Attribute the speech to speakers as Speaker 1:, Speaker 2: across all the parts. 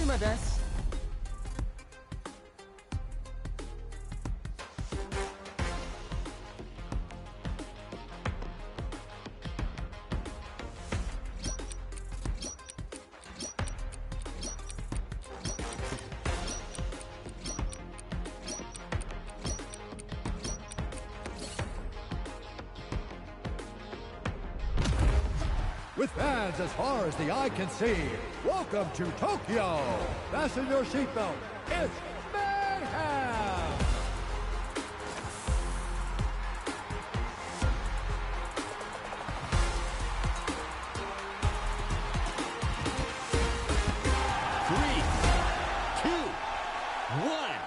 Speaker 1: do my best.
Speaker 2: With fans as far as the eye can see, welcome to Tokyo! Fasten your seatbelt, it's mayhem!
Speaker 3: Three, two, one,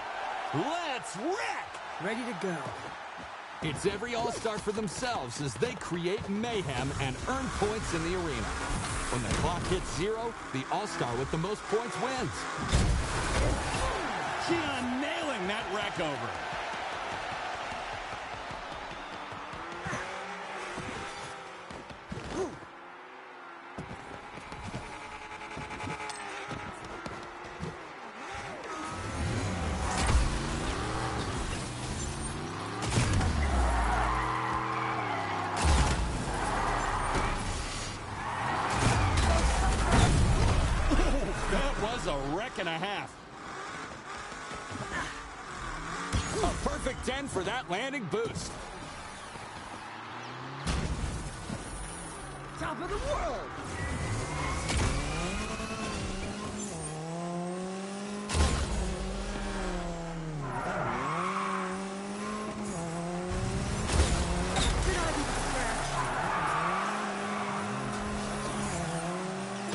Speaker 3: let's wreck!
Speaker 1: Ready to go.
Speaker 3: It's every all-star for themselves as they create mayhem and earn points in the arena. When the clock hits 0, the all-star with the most points wins. Chillin nailing that wreck over. A wreck and a half. A perfect 10 for that landing boost.
Speaker 1: Top of the world!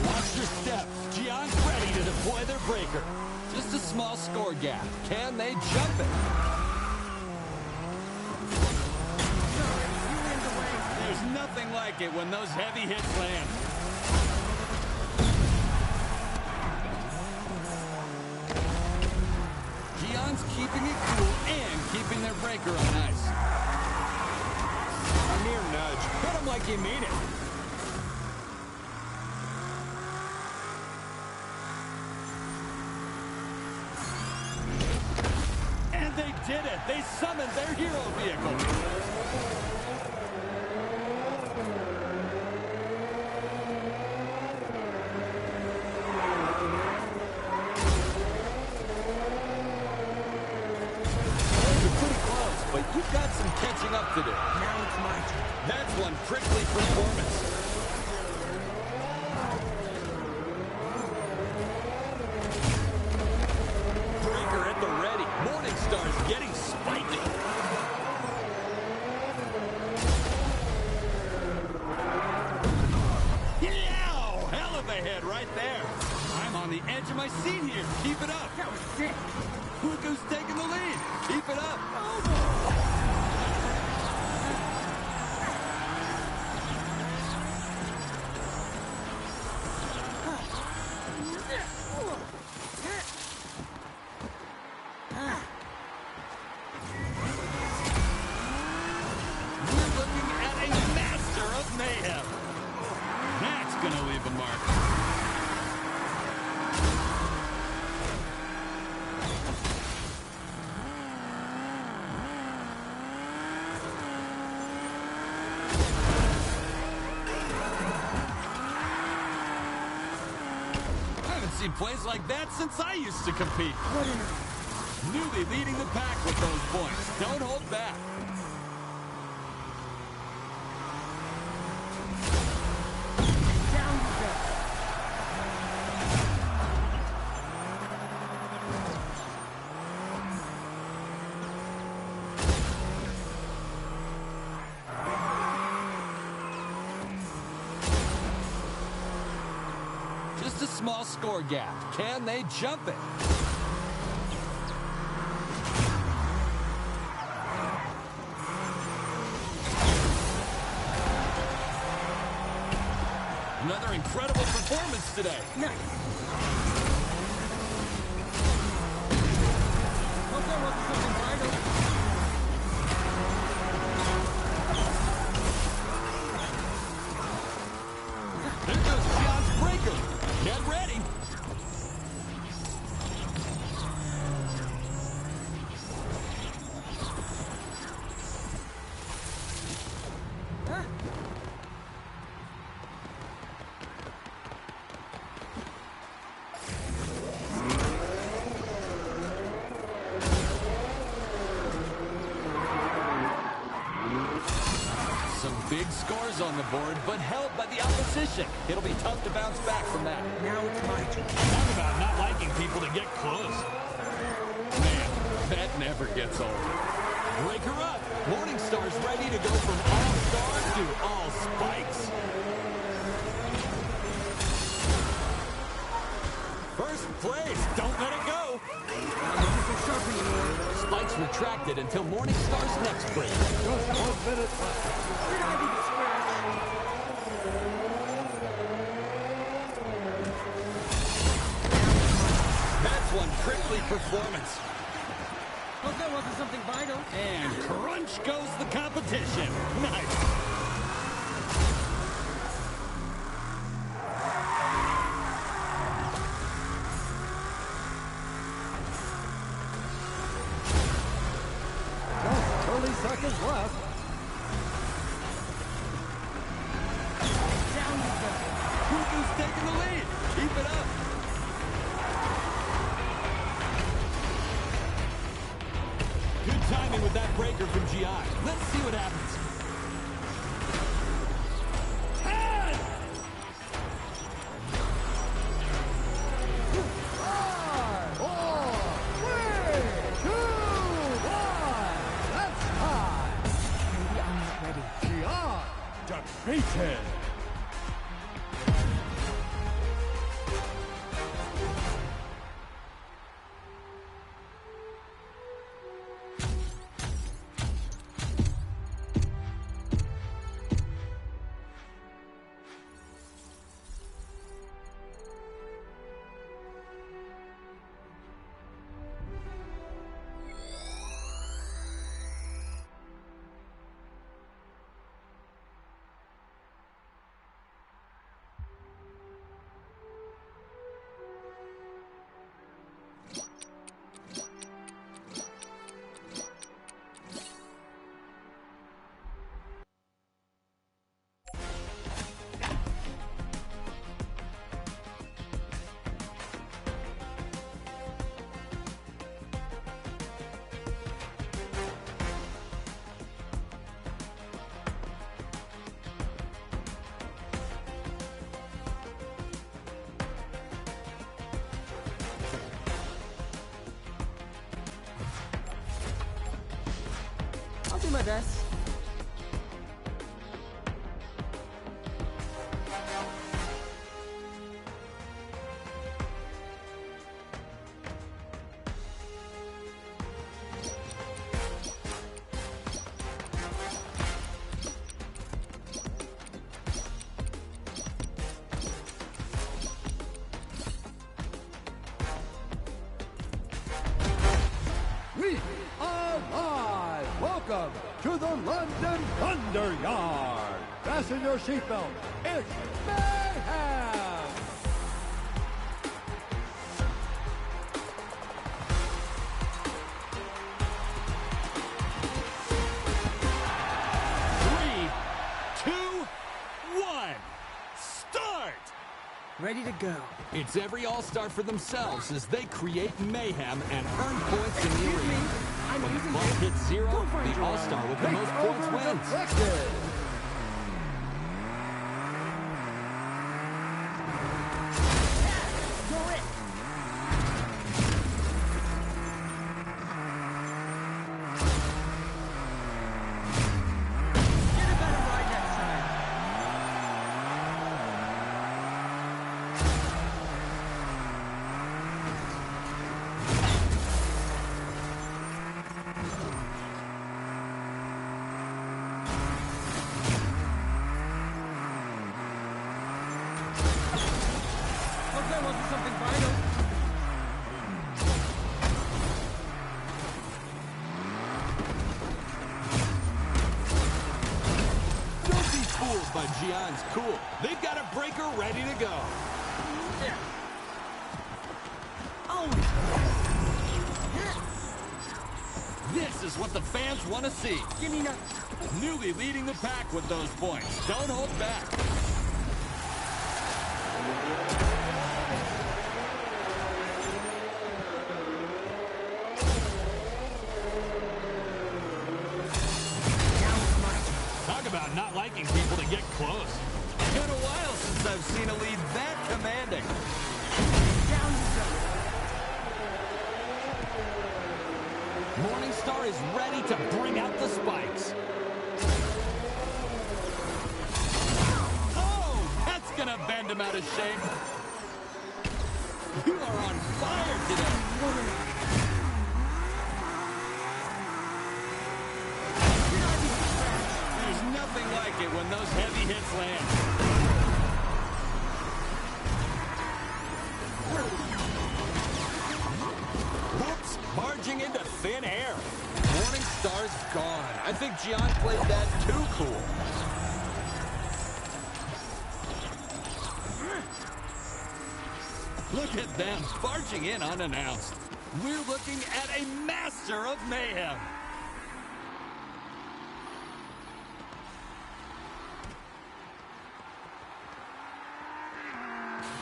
Speaker 3: Watch your step. Gion's ready to deploy their breaker. Just a small score gap. Can they jump it? There's nothing like it when those heavy hits land. Gion's keeping it cool and keeping their breaker on ice. A mere nudge. Hit him like you mean it. They did it! They summoned their hero vehicle! You're pretty close, but you've got some catching up to do.
Speaker 1: Now it's my turn.
Speaker 3: That's one prickly performance. Stars getting spiky. Yow! Hell of a hit right there. I'm on the edge of my seat here. Keep it up.
Speaker 1: That was sick.
Speaker 3: Look who's taking the lead. Keep it up. Mayhem. That's gonna leave a mark. I haven't seen plays like that since I used to compete. Newly leading the pack with those points. Don't hold back. Just a small score gap. Can they jump it? Another incredible performance today.
Speaker 1: Nice. Hope that wasn't something vital.
Speaker 3: There goes John's breaker. Get ready. scores on the board, but held by the opposition. It'll be tough to bounce back from that.
Speaker 1: Now it's my turn.
Speaker 3: Talk about not liking people to get close. Man, that never gets old. Break her up. Morningstar's ready to go from all stars to all spikes. First place. Don't let it go. Spikes retracted until Morningstar's next break.
Speaker 2: Just 1 minute left.
Speaker 1: Did I do the scratch?
Speaker 3: That's one prickly performance.
Speaker 1: Hope that wasn't something vital.
Speaker 3: And crunch goes the competition. Nice.
Speaker 2: Just 30 seconds left.
Speaker 1: Down you go.
Speaker 3: Who's taking the lead? Keep it up. Good timing with that breaker from GI. Let's see what happens. 10!
Speaker 2: 5, 4, 3, 2, 1. That's time.
Speaker 1: Maybe I'm not ready.
Speaker 2: Beyond defeated.
Speaker 1: I'll do my best.
Speaker 2: We are live. Welcome to the London Thunder Yard. Fasten your seatbelt. It's mayhem.
Speaker 3: Three, two, one. Start!
Speaker 1: Ready to go.
Speaker 3: It's every all-star for themselves as they create mayhem and earn points in the
Speaker 1: Excuse me.
Speaker 3: arena.
Speaker 1: I'm
Speaker 3: When the
Speaker 1: using
Speaker 3: clock
Speaker 1: this.
Speaker 3: hits zero,
Speaker 1: Go find
Speaker 3: the
Speaker 1: your
Speaker 3: all-star with the
Speaker 2: Take
Speaker 3: most points
Speaker 2: over
Speaker 3: wins.
Speaker 2: deflected.
Speaker 1: You're it. Get a better ride next time. Hope that wasn't something vital.
Speaker 3: Don't be fooled by Gian's cool. They've got a breaker ready to go.
Speaker 1: Yeah. Oh.
Speaker 3: This is what the fans want to see.
Speaker 1: Give me no.
Speaker 3: Newly leading the pack with those points. Don't hold back. Talk about not liking people commanding.
Speaker 1: Down you go.
Speaker 3: Morningstar is ready to bring out the spikes. Oh, that's gonna bend him out of shape. You are on fire today. There's nothing like it when those heavy hits land. Whoops, barging into thin air. Morningstar's gone. I think Gian played that too cool. Look at them, barging in unannounced. We're looking at a master of mayhem.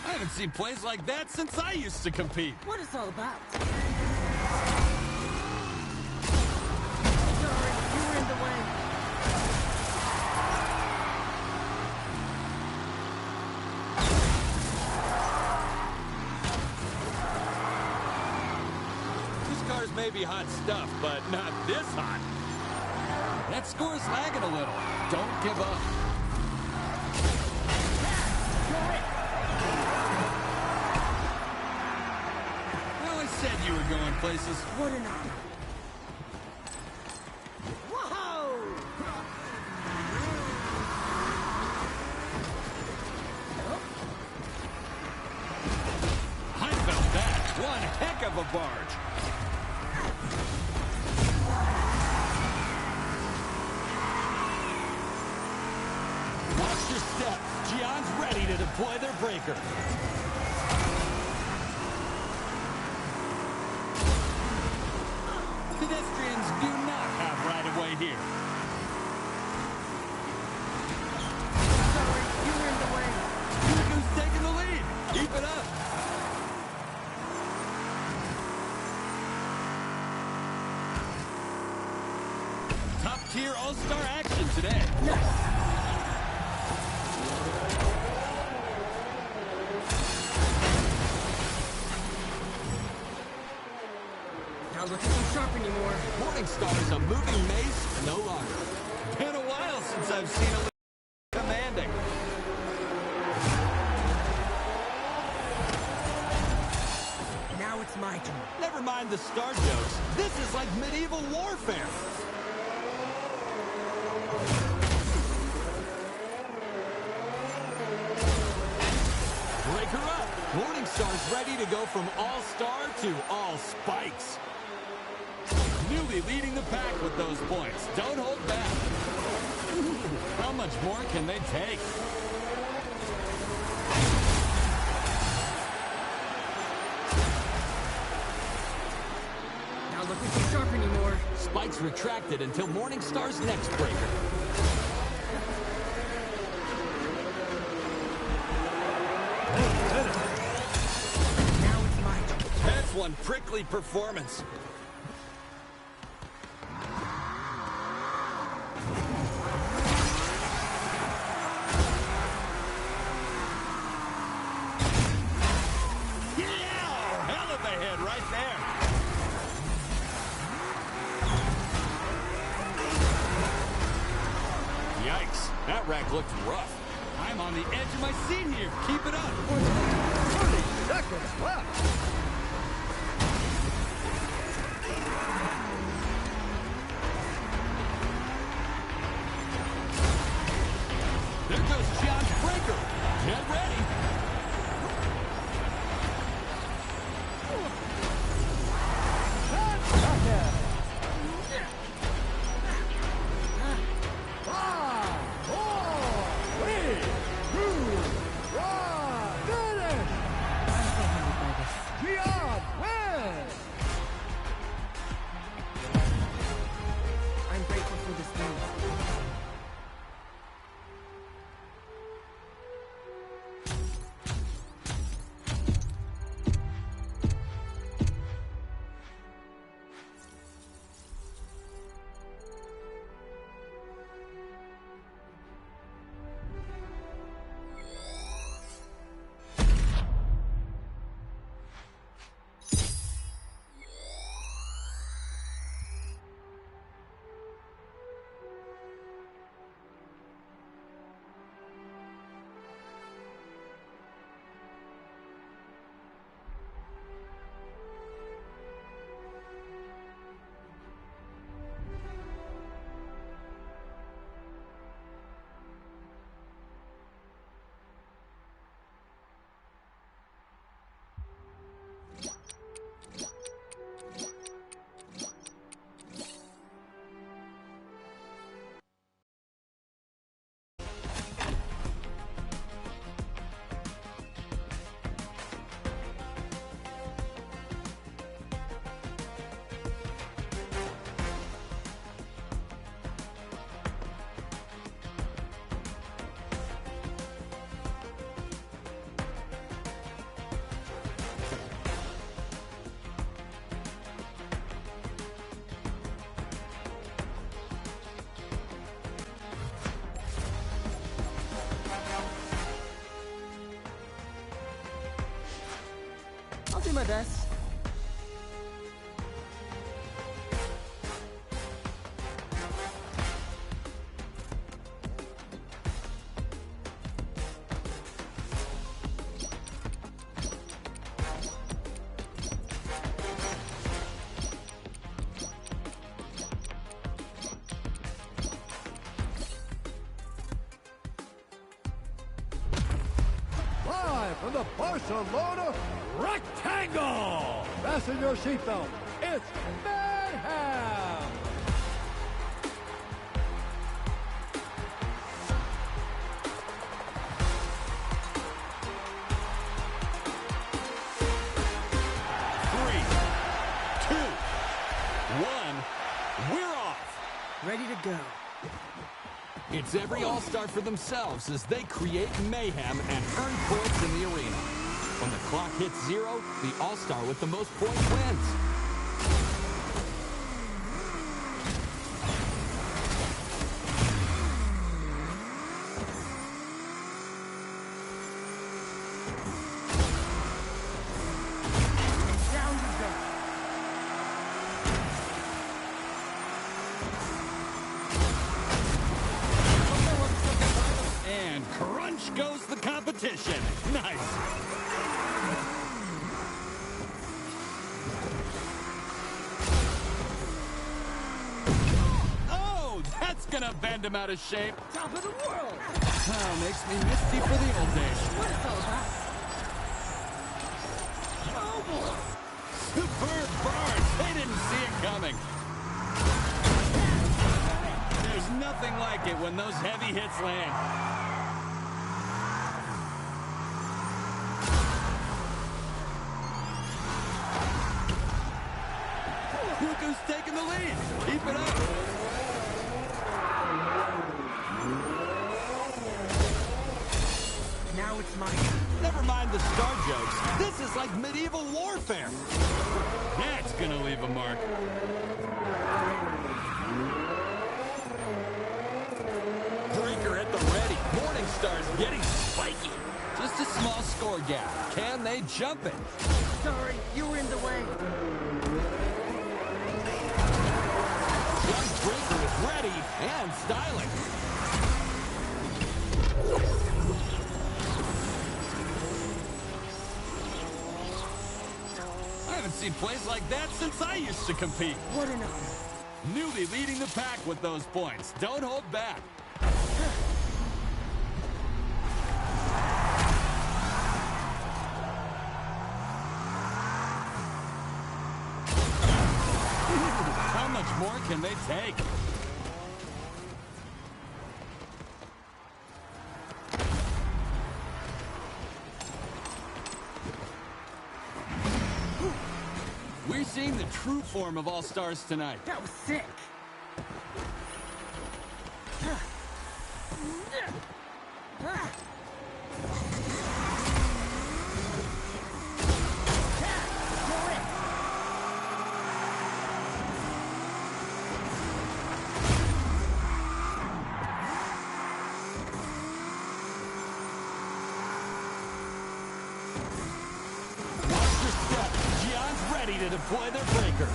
Speaker 3: I haven't seen plays like that since I used to compete.
Speaker 1: What it's all about. Sorry, you were in the way.
Speaker 3: These cars may be hot stuff, but not this hot. That score's lagging a little. Don't give up. Said you were going places.
Speaker 1: What an honor. Whoa!
Speaker 3: I felt that. One heck of a barge. Watch your step. Gian's ready to deploy their breaker. Pedestrians do not have right-of-way here.
Speaker 1: Sorry, you were in the way.
Speaker 3: Look who's taking the lead. Keep it up. Top-tier all-star action today.
Speaker 1: Nice. Not looking so sharp anymore.
Speaker 3: Morningstar is a moving mace no longer. Been a while since I've seen a commanding.
Speaker 1: Now it's my turn.
Speaker 3: Never mind the star jokes. This is like medieval warfare. Break her up. Morningstar's ready to go from all-star to all-spikes. Newly leading the pack with those points. Don't hold back. How much more can they take?
Speaker 1: Not looking so sharp anymore.
Speaker 3: Spikes retracted until Morningstar's next breaker.
Speaker 1: Now it's my turn.
Speaker 3: That's one prickly performance. That rack looked rough. I'm on the edge of my seat here. Keep it up.
Speaker 2: 30 seconds left.
Speaker 3: There goes John's breaker. Get ready.
Speaker 1: I'll do my best.
Speaker 2: Live from the Barcelona Rectangle! Fasten your seatbelt. It's mayhem!
Speaker 3: Three, two, one, we're off.
Speaker 1: Ready to go.
Speaker 3: It's every All-Star for themselves as they create mayhem and earn points in the arena. When the clock hits 0, the All-Star with the most points wins.
Speaker 1: Down you go.
Speaker 3: And crunch goes the competition. Nice. Oh, that's gonna bend him out of shape.
Speaker 1: Top of the world.
Speaker 3: Oh, makes me misty for the old days.
Speaker 1: What it's all about. Oh boy.
Speaker 3: Superb burn. They didn't see it coming. There's nothing like it when those heavy hits land. Look who's taking the lead. Keep it up.
Speaker 1: Now it's my turn.
Speaker 3: Never mind the star jokes. This is like medieval warfare. That's gonna leave a mark. Breaker at the ready. Morningstar's getting spiky. Just a small score gap. Can they jump it?
Speaker 1: Sorry, you were in the way.
Speaker 3: Young Breaker is ready and styling. I haven't seen plays like that since I used to compete.
Speaker 1: What an honor.
Speaker 3: Newbie leading the pack with those points. Don't hold back. How much more can they take? We're seeing the true form of All-Stars tonight.
Speaker 1: That was sick.
Speaker 3: Watch your step. Gion's ready to deploy their breaker.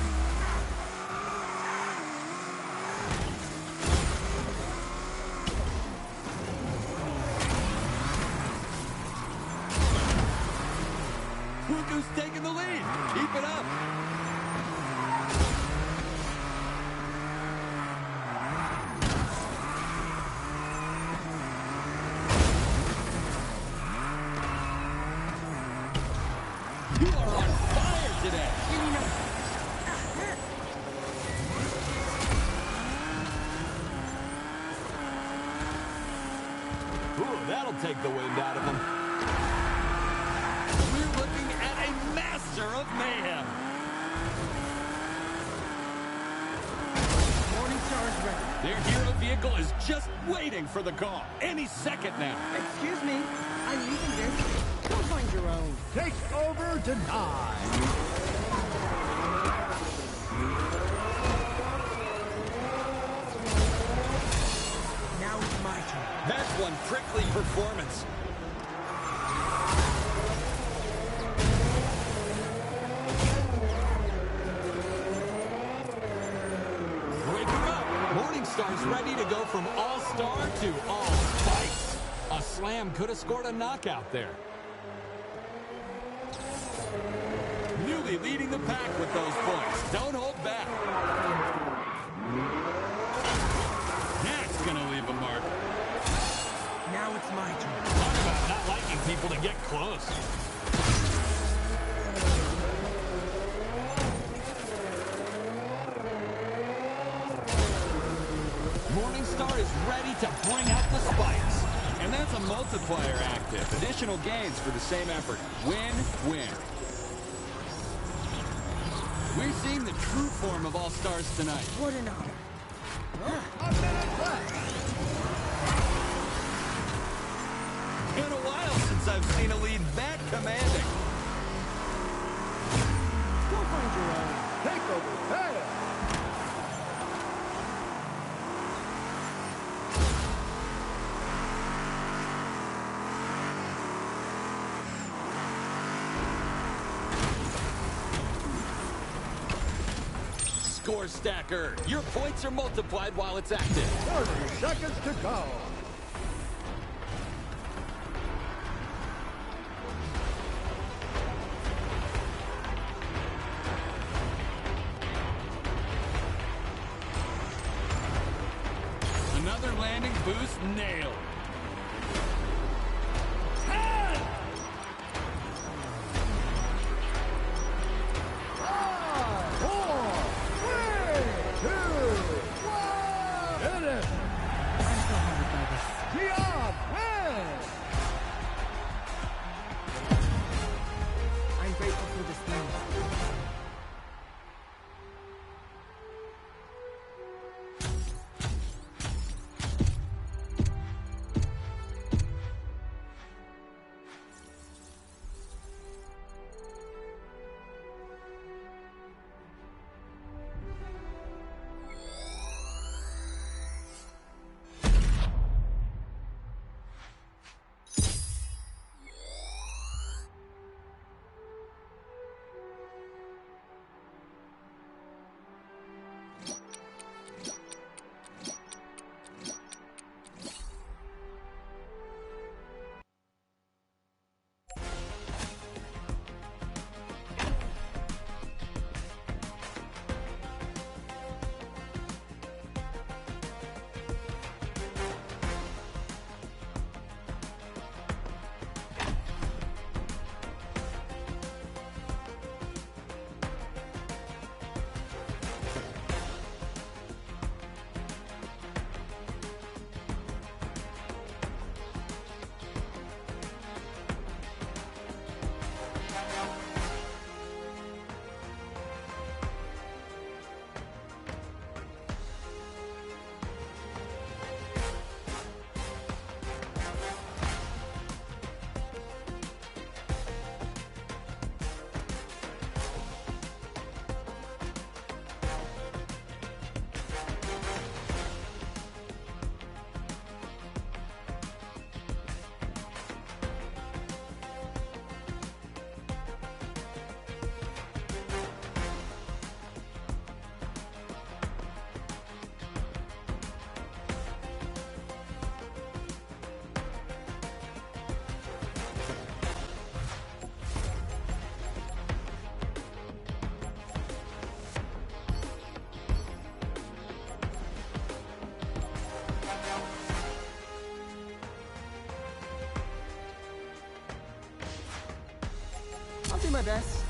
Speaker 3: Look who's taking the lead. Keep it up. You are on fire today.
Speaker 1: Give me no.
Speaker 3: Ooh, that'll take the wind out of them. We're looking at a master of mayhem.
Speaker 1: Morningstar's ready.
Speaker 3: Their hero vehicle is just waiting for the call. Any second now.
Speaker 1: Excuse me. I'm using this. Go find your own.
Speaker 2: Take over denied.
Speaker 1: Now it's my turn.
Speaker 3: That's one prickly performance. Stars ready to go from all-star to all-spikes. A slam could have scored a knockout there. Newly leading the pack with those points. Don't hold back. That's going to leave a mark.
Speaker 1: Now it's my turn.
Speaker 3: Talk about not liking people to get close. Morningstar is ready to bring out the spikes.
Speaker 4: And that's a multiplier active. Additional gains for the same effort. Win-win. We're seeing the true form of All-Stars tonight.
Speaker 1: What an honor.
Speaker 2: A minute left.
Speaker 4: In a while since I've seen a lead that commanding.
Speaker 1: Go find your own.
Speaker 2: Takeover failed.
Speaker 3: Score stacker. Your points are multiplied while it's active.
Speaker 2: 30 seconds to go.
Speaker 3: Another landing boost nailed.
Speaker 2: 10, 5, 4, 3, 2, 1. Finish.
Speaker 1: I'm so hard by this.
Speaker 2: Dion wins.
Speaker 1: I'm grateful for this moment. I'll do my best.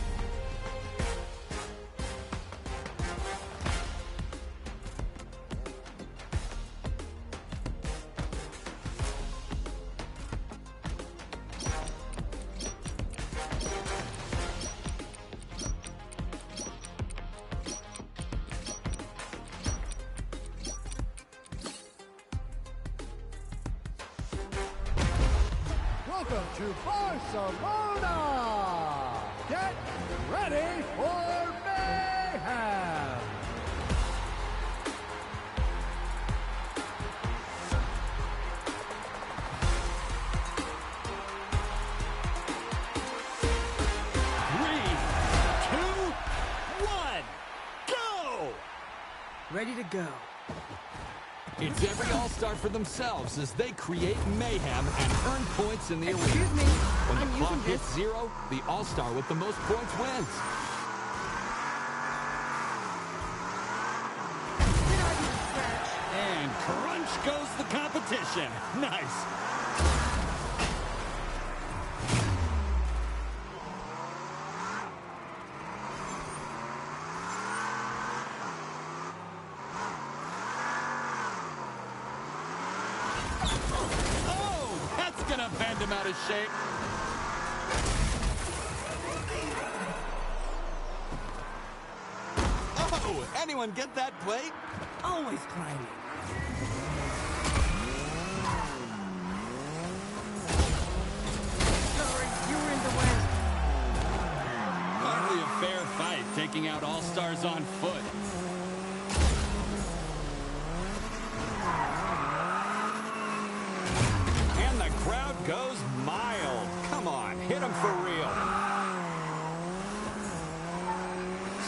Speaker 2: Welcome to Barcelona. Get ready for mayhem.
Speaker 3: Three, two, one, go!
Speaker 1: Ready to go.
Speaker 3: It's every all-star for themselves as they create mayhem and earn points in the arena.
Speaker 1: Excuse me.
Speaker 3: When
Speaker 1: I'm
Speaker 3: the clock
Speaker 1: using
Speaker 3: hits
Speaker 1: this.
Speaker 3: 0, the all-star with the most points wins.
Speaker 1: Did I do the stretch?
Speaker 3: And crunch goes the competition. Nice. Oh, that's gonna bend him out of shape. Oh, anyone get that plate?
Speaker 1: Always climbing. Sorry, you were in the way.
Speaker 3: Hardly a fair fight, taking out all-stars on foot. And the crowd goes mild. Come on, hit him for real.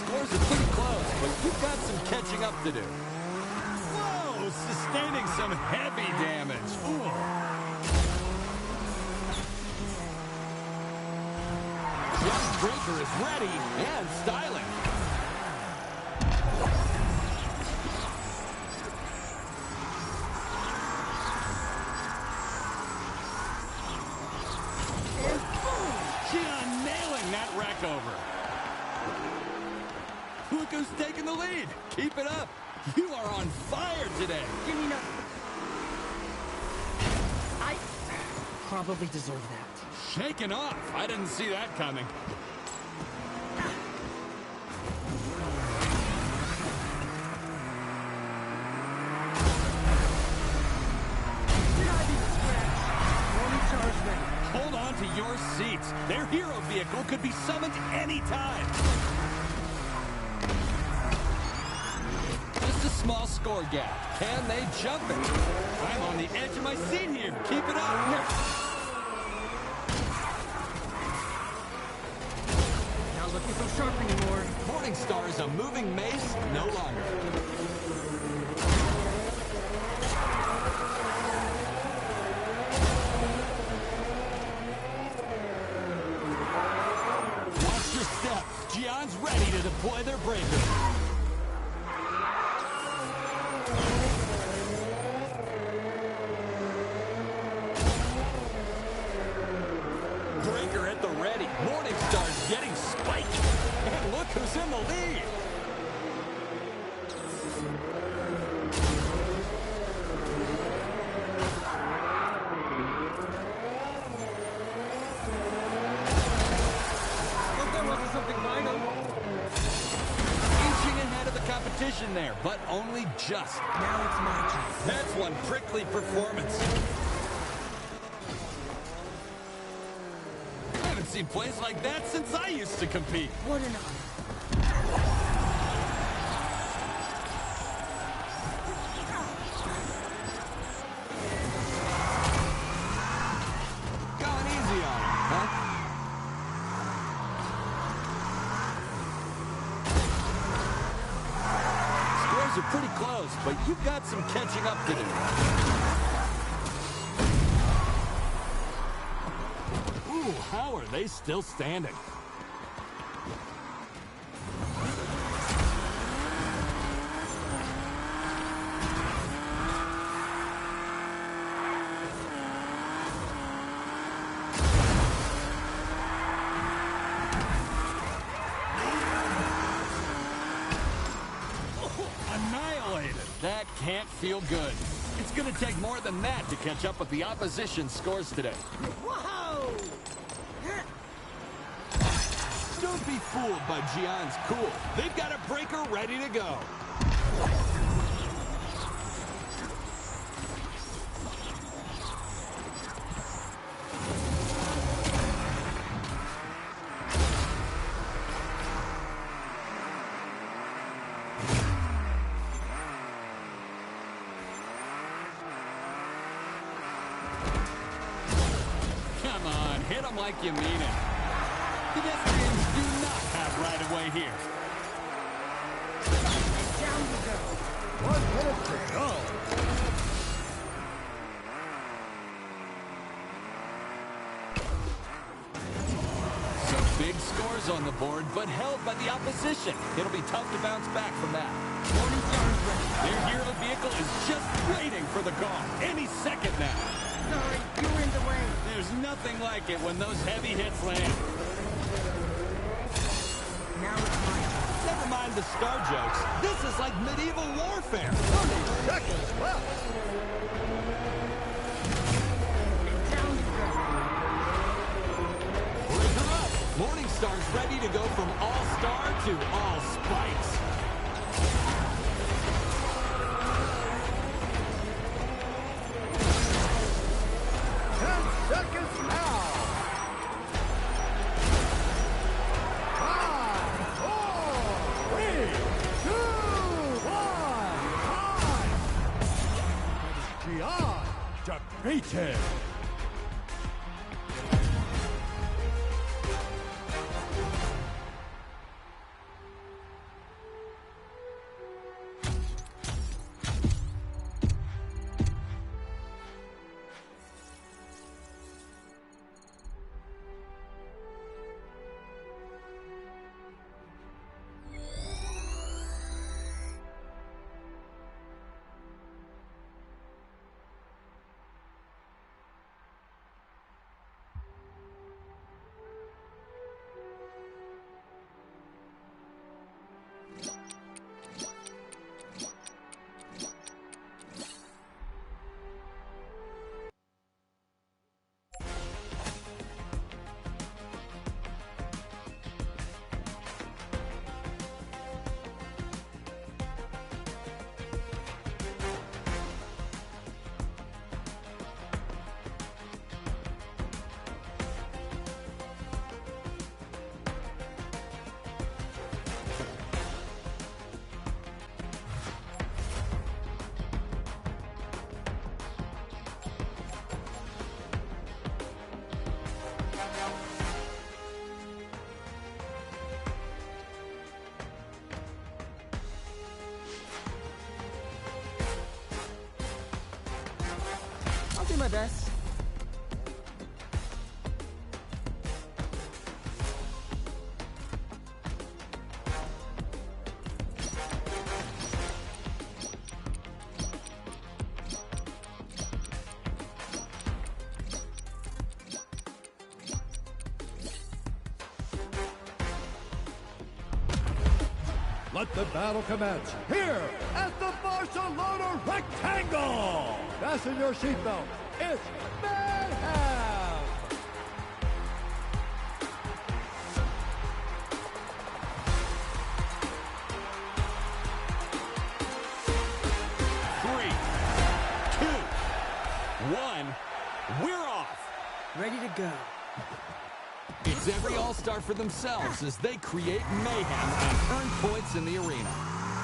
Speaker 3: Scores are pretty close, but you've got some catching up to do. Whoa, sustaining some heavy damage. Ooh. Jeff Breaker is ready and styling.
Speaker 1: And boom!
Speaker 3: Chillin nailing that wreck over. Look who's taking the lead. Keep it up. You are on fire today.
Speaker 1: Give me no... I probably deserve that.
Speaker 3: Shaking off. I didn't see that coming.
Speaker 1: Did I do the stretch? Warning stars ready.
Speaker 3: Hold on to your seats. Their hero vehicle could be summoned anytime. Just a small score gap. Can they jump it? I'm on the edge of my seat here. Keep it up.
Speaker 1: Not looking so sharp anymore.
Speaker 3: Morningstar is a moving mace no longer. Watch your step. Gion's ready to deploy their breaker. Breaker at the ready. Morningstar's getting spiked. And look who's in the lead.
Speaker 1: Hope that wasn't something vital.
Speaker 3: Inching ahead of the competition there, but only just.
Speaker 1: Now it's my turn.
Speaker 3: That's one prickly performance. I haven't seen plays like that since I used to compete.
Speaker 1: What an honor.
Speaker 3: Going easy on him, huh? Scores are pretty close, but you've got some catching up to do. Ooh, how are they still standing? Annihilated. That can't feel good. It's going to take more than that to catch up with the opposition's scores today.
Speaker 1: Whoa!
Speaker 3: Don't be fooled by Gion's cool. They've got a breaker ready to go. Come on, hit them like you mean it. Pedestrians do not have right-of-way here.
Speaker 1: Down you go.
Speaker 2: 1 minute to go.
Speaker 3: Some big scores on the board, but held by the opposition. It'll be tough to bounce back from that.
Speaker 1: Morning Stars ready.
Speaker 3: Their hero vehicle is just waiting for the call. Any second now.
Speaker 1: Sorry, you were in the way.
Speaker 3: There's nothing like it when those heavy hits land.
Speaker 1: Now it's my turn.
Speaker 3: Never mind the star jokes. This is like medieval warfare.
Speaker 2: 30 seconds left.
Speaker 1: Down you go.
Speaker 3: Breaker up. Morning Star's ready to go from all-star to all spikes.
Speaker 2: Seconds now. 5, 4, 3, 2, 1, time. Gian defeated.
Speaker 1: I'll do my best.
Speaker 2: Let the battle commence here at the Barcelona Rectangle. Fasten your seatbelt. It's mayhem.
Speaker 3: 3, 2, 1. We're off.
Speaker 1: Ready to go.
Speaker 3: It's every all-star for themselves as they create mayhem and earn points in the arena.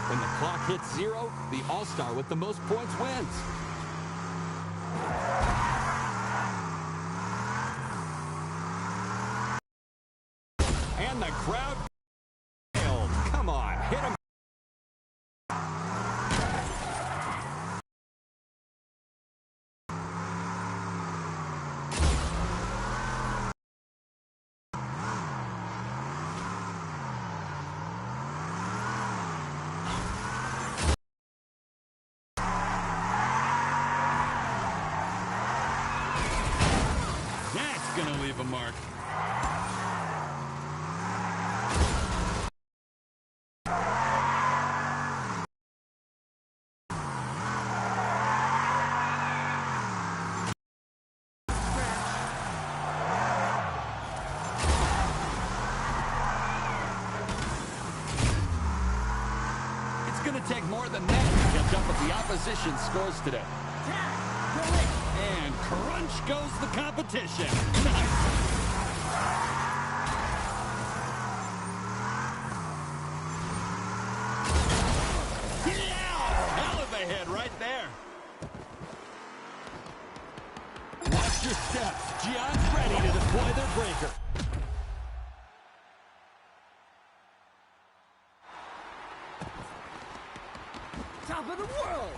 Speaker 3: When the clock hits 0, the all-star with the most points wins. And the crowd failed. Come on, hit him. That's gonna leave a mark. It's gonna take more than that to catch up with the opposition scores today. And crunch goes the competition. Nice. Yeah! Hell of a hit right there. Watch your steps. Gion's ready to deploy their breaker.
Speaker 1: Top of the world!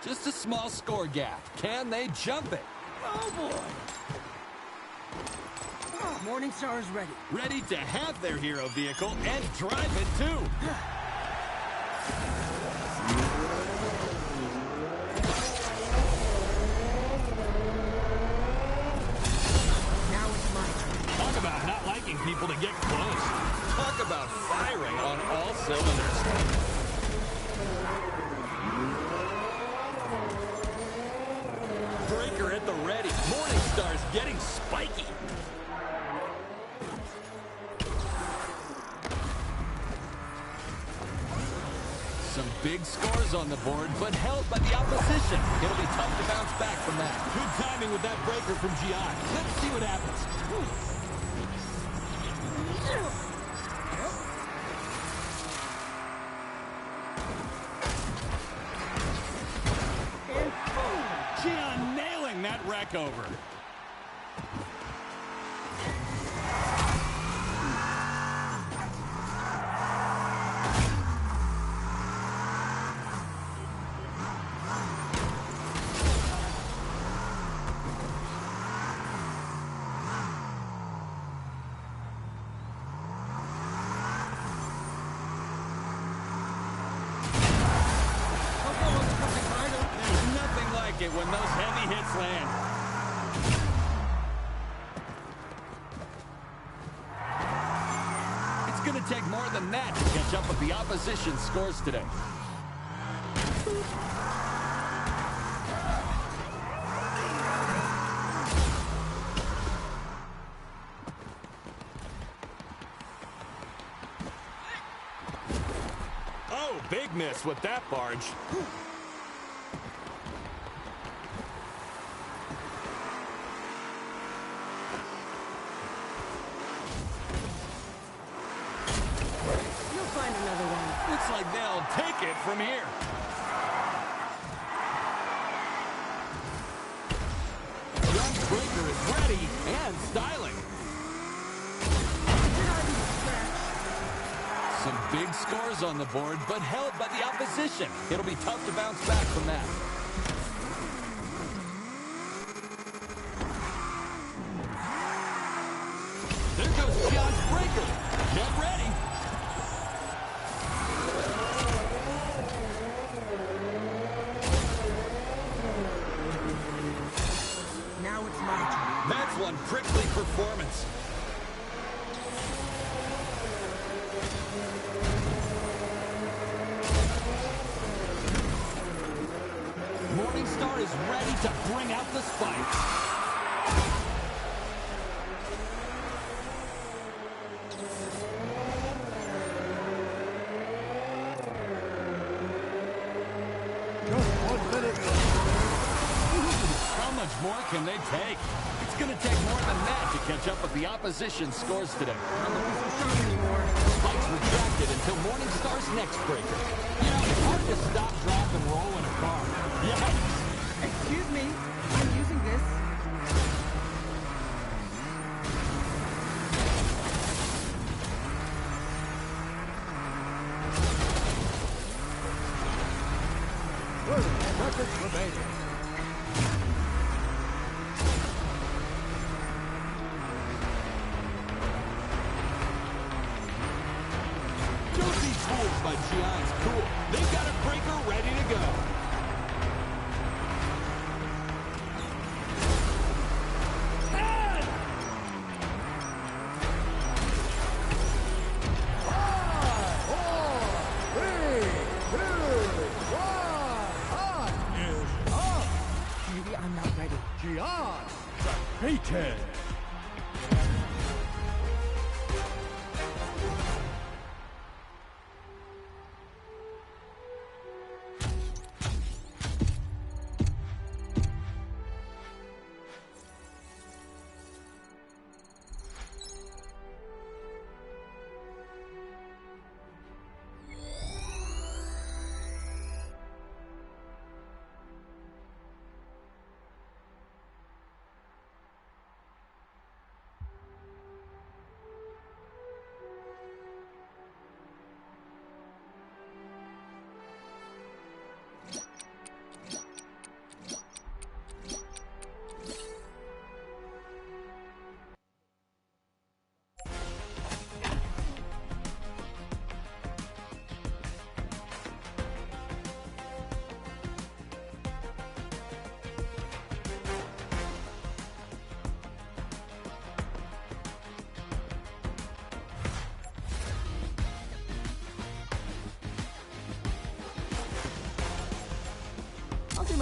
Speaker 3: Just a small score gap. Can they jump it?
Speaker 1: Oh boy! Morningstar is ready.
Speaker 3: Ready to have their hero vehicle and drive it too.
Speaker 1: Now it's my turn.
Speaker 3: Talk about not liking people to get close. Talk about firing on all cylinders. Breaker at the ready. Morningstar's getting spiky. Some big scores on the board, but held by the opposition. It'll be tough to bounce back from that. Good timing with that breaker from Gian. Let's see what happens.
Speaker 1: And boom!
Speaker 3: Gian nailing that wreck over. There's nothing like it when those heavy hits land. It's going to take more than that to catch up with the opposition's scores today. Oh, big miss with that barge.
Speaker 1: You'll find another one.
Speaker 3: Looks like they'll take it from here. John's breaker is ready and styling.
Speaker 1: Did I be scratched?
Speaker 3: Some big scores on the board, but held by the opposition. It'll be tough to bounce back from that. There goes John's breaker. Get ready.
Speaker 1: Now it's my turn.
Speaker 3: That's one prickly performance. Morningstar is ready to bring out the spikes.
Speaker 2: Just 1 minute left.
Speaker 3: How much more can they take? It's going to take more than that to catch up with the opposition's scores today.
Speaker 1: I'm not so sure anymore.
Speaker 3: Spikes retracted until Morningstar's next breaker. You know, it's hard to stop, drop, and roll in a car. Yikes!
Speaker 1: Excuse me, I'm using this.
Speaker 2: Seconds remaining.
Speaker 3: Don't be fooled by Gian's cool. They've got a breaker ready to go.
Speaker 2: Five, four, three, two, one. Time is up.
Speaker 1: Maybe I'm not ready.
Speaker 2: Gian defeated.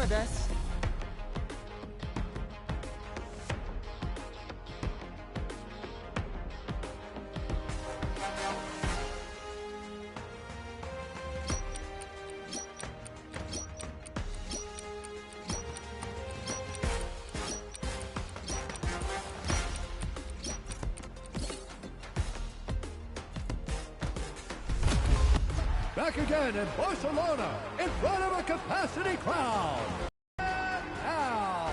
Speaker 1: my best.
Speaker 2: Back again in Barcelona, in front of a capacity crowd. And now,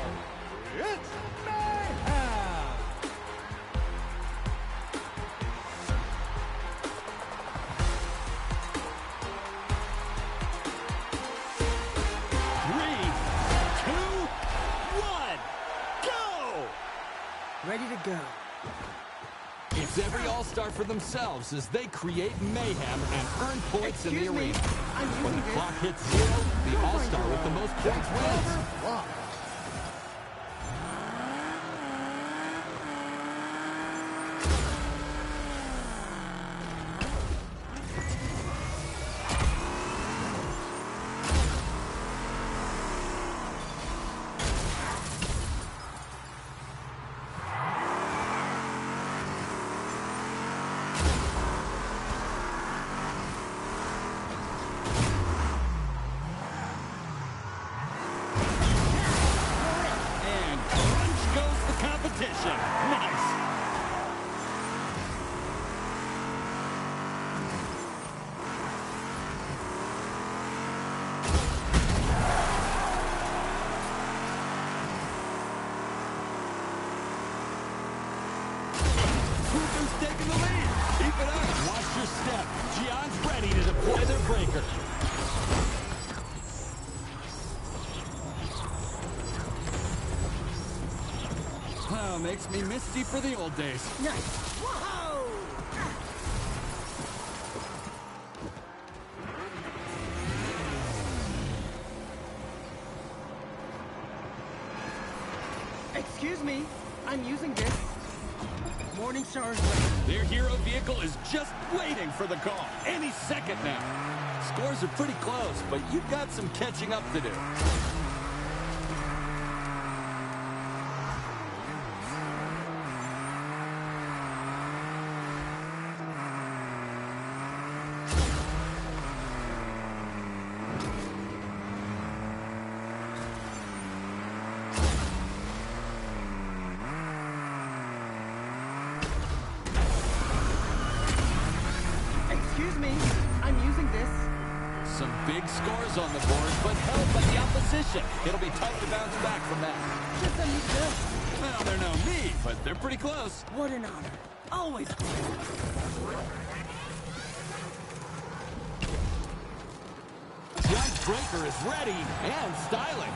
Speaker 2: it's Mayhem!
Speaker 3: Three, two, one, go!
Speaker 1: Ready to go.
Speaker 3: It's every all-star for themselves as they create mayhem and earn points in the
Speaker 1: Excuse me,
Speaker 3: arena.
Speaker 1: I'm
Speaker 3: When
Speaker 1: using
Speaker 3: the
Speaker 1: this.
Speaker 3: clock hits zero, the all-star with the most points wins.
Speaker 2: Block.
Speaker 3: And crunch goes the competition. Nice. Cooper's taking the lead. Keep it up. Watch your step. Gion's ready to deploy their breaker. Oh, makes me misty for the old days.
Speaker 1: Nice. Whoa! Excuse me, I'm using this. Morning Star's ready.
Speaker 3: Their hero vehicle is just waiting for the call. Any second now. Scores are pretty close, but you've got some catching up to do.
Speaker 1: Excuse me, I'm using this.
Speaker 3: Some big scores on the board, but held by the opposition. It'll be tough to bounce back from that.
Speaker 1: Just let me go.
Speaker 3: Well, they're no me, but they're pretty close.
Speaker 1: What an honor. Always.
Speaker 3: Giant Breaker is ready and styling.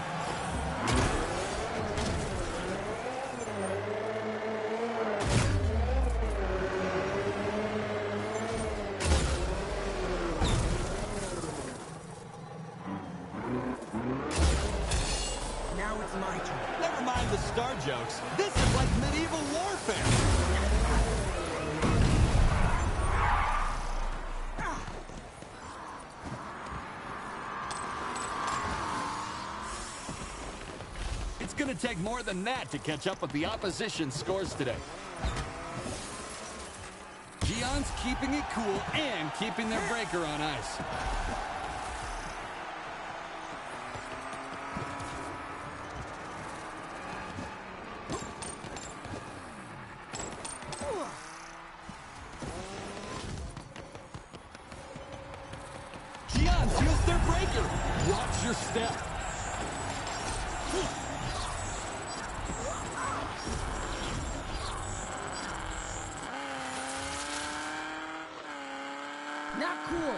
Speaker 1: Now it's my turn.
Speaker 3: Never mind the star jokes. This is like medieval warfare. It's going to take more than that to catch up with the opposition's scores today. Gion's keeping it cool and keeping their breaker on ice. Gion's used their breaker. Watch your step.
Speaker 1: Not cool.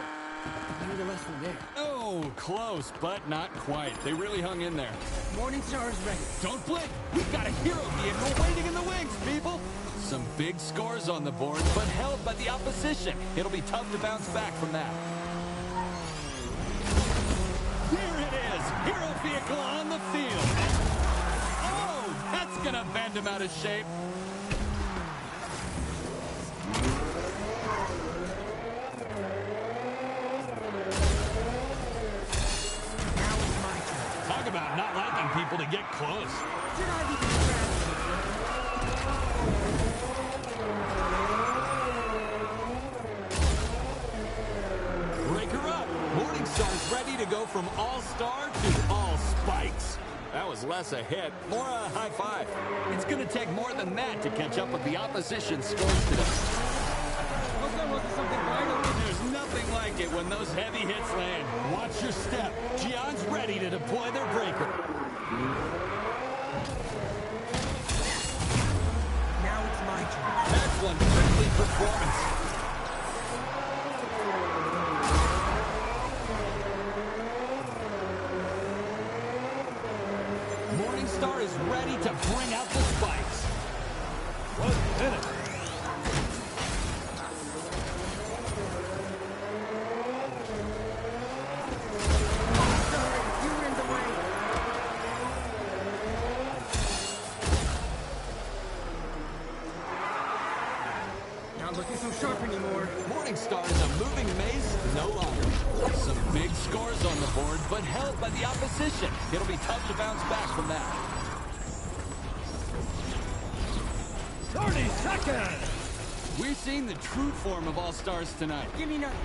Speaker 1: Maybe the rest from there.
Speaker 3: Oh, close, but not quite. They really hung in there.
Speaker 1: Morning Star is ready.
Speaker 3: Don't blink. We've got a hero vehicle waiting in the wings, people. Some big scores on the board, but held by the opposition. It'll be tough to bounce back from that. Here it is. Hero vehicle on the field. Oh, that's going to bend him out of shape. Talk about not on people to get close.
Speaker 1: Should I be distracted?
Speaker 3: Breaker up. Morningstar's ready to go from all-star to all spikes. That was less a hit, more a high five. It's going to take more than that to catch up with the opposition's scores today. There's nothing like it when those heavy hits land. Watch your step. Gian's ready to deploy their breaker.
Speaker 1: Now it's my turn.
Speaker 3: That's one quickly performance. Morningstar is ready to bring out the spikes.
Speaker 2: 1 minute.
Speaker 1: You were in the way. Not looking so sharp anymore.
Speaker 3: Morningstar is a moving maze no longer. Some big scores on the board, but held by the opposition. It'll be tough to bounce back from that.
Speaker 2: 30 seconds.
Speaker 3: We're seeing the true form of All-Stars tonight.
Speaker 1: Give me nothing.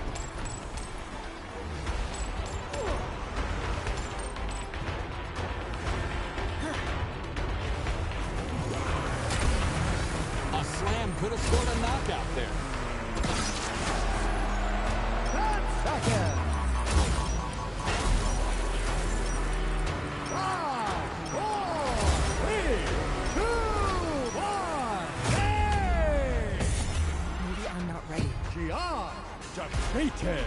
Speaker 3: A slam could have scored a knockout there.
Speaker 2: 10 seconds. 5, 4, 3, 2, 1. Hey!
Speaker 1: Maybe I'm not ready.
Speaker 2: Gian defeated.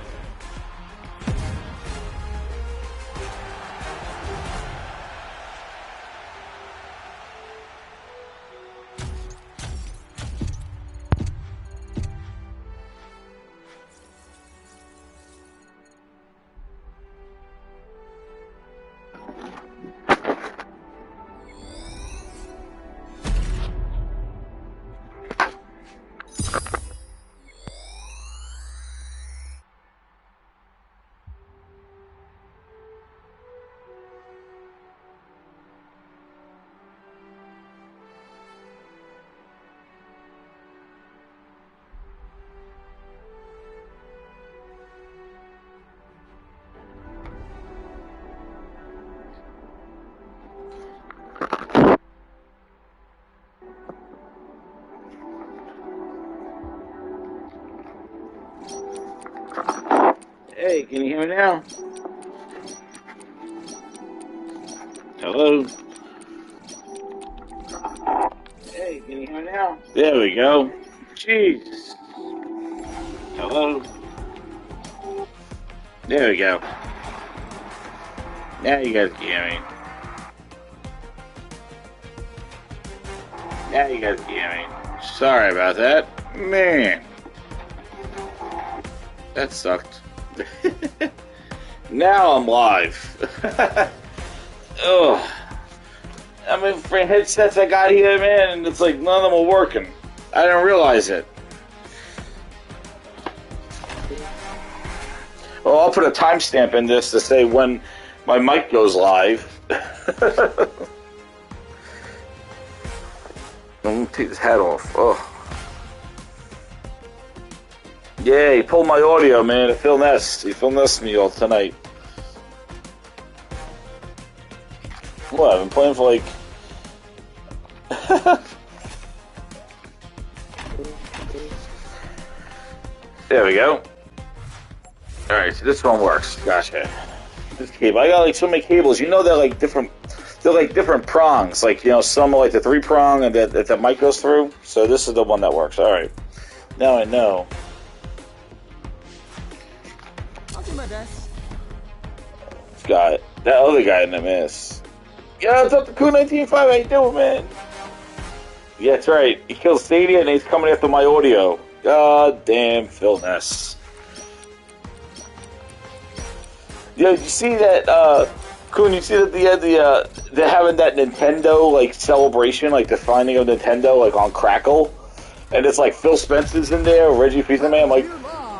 Speaker 5: Hey, can you hear me now? Hello? Hey, can you hear me now? There we go. Jeez. Hello? There we go. Now you guys can hear me. Now you guys can hear me. Sorry about that. Man. That sucked. Now I'm live. Oh, I mean, for headsets I got here, man, and it's like none of them are working. I didn't realize it. Well, I'll put a timestamp in this to say when my mic goes live. I'm gonna take this hat off. Oh. Yeah, he pulled my audio, man. He finessed me all tonight. What, I've been playing for like... There we go. Alright, so this one works. Gotcha. This cable. I got like so many cables. You know they're like different prongs. Like, you know, some are like the 3-prong and that the mic goes through. So this is the one that works. Alright. Now I know.
Speaker 1: My best.
Speaker 5: Got that other guy in the miss. Yeah, what's up to Cool 19.5? How you doing, man? Yeah, that's right. He killed Stadia and he's coming after my audio. God damn Phil Ness. Yeah, you see that, Coon, you see that they're having that Nintendo, like, celebration, like, the finding of Nintendo, like, on Crackle? And it's like Phil Spencer's in there, Reggie Fils-Aimé. I'm like,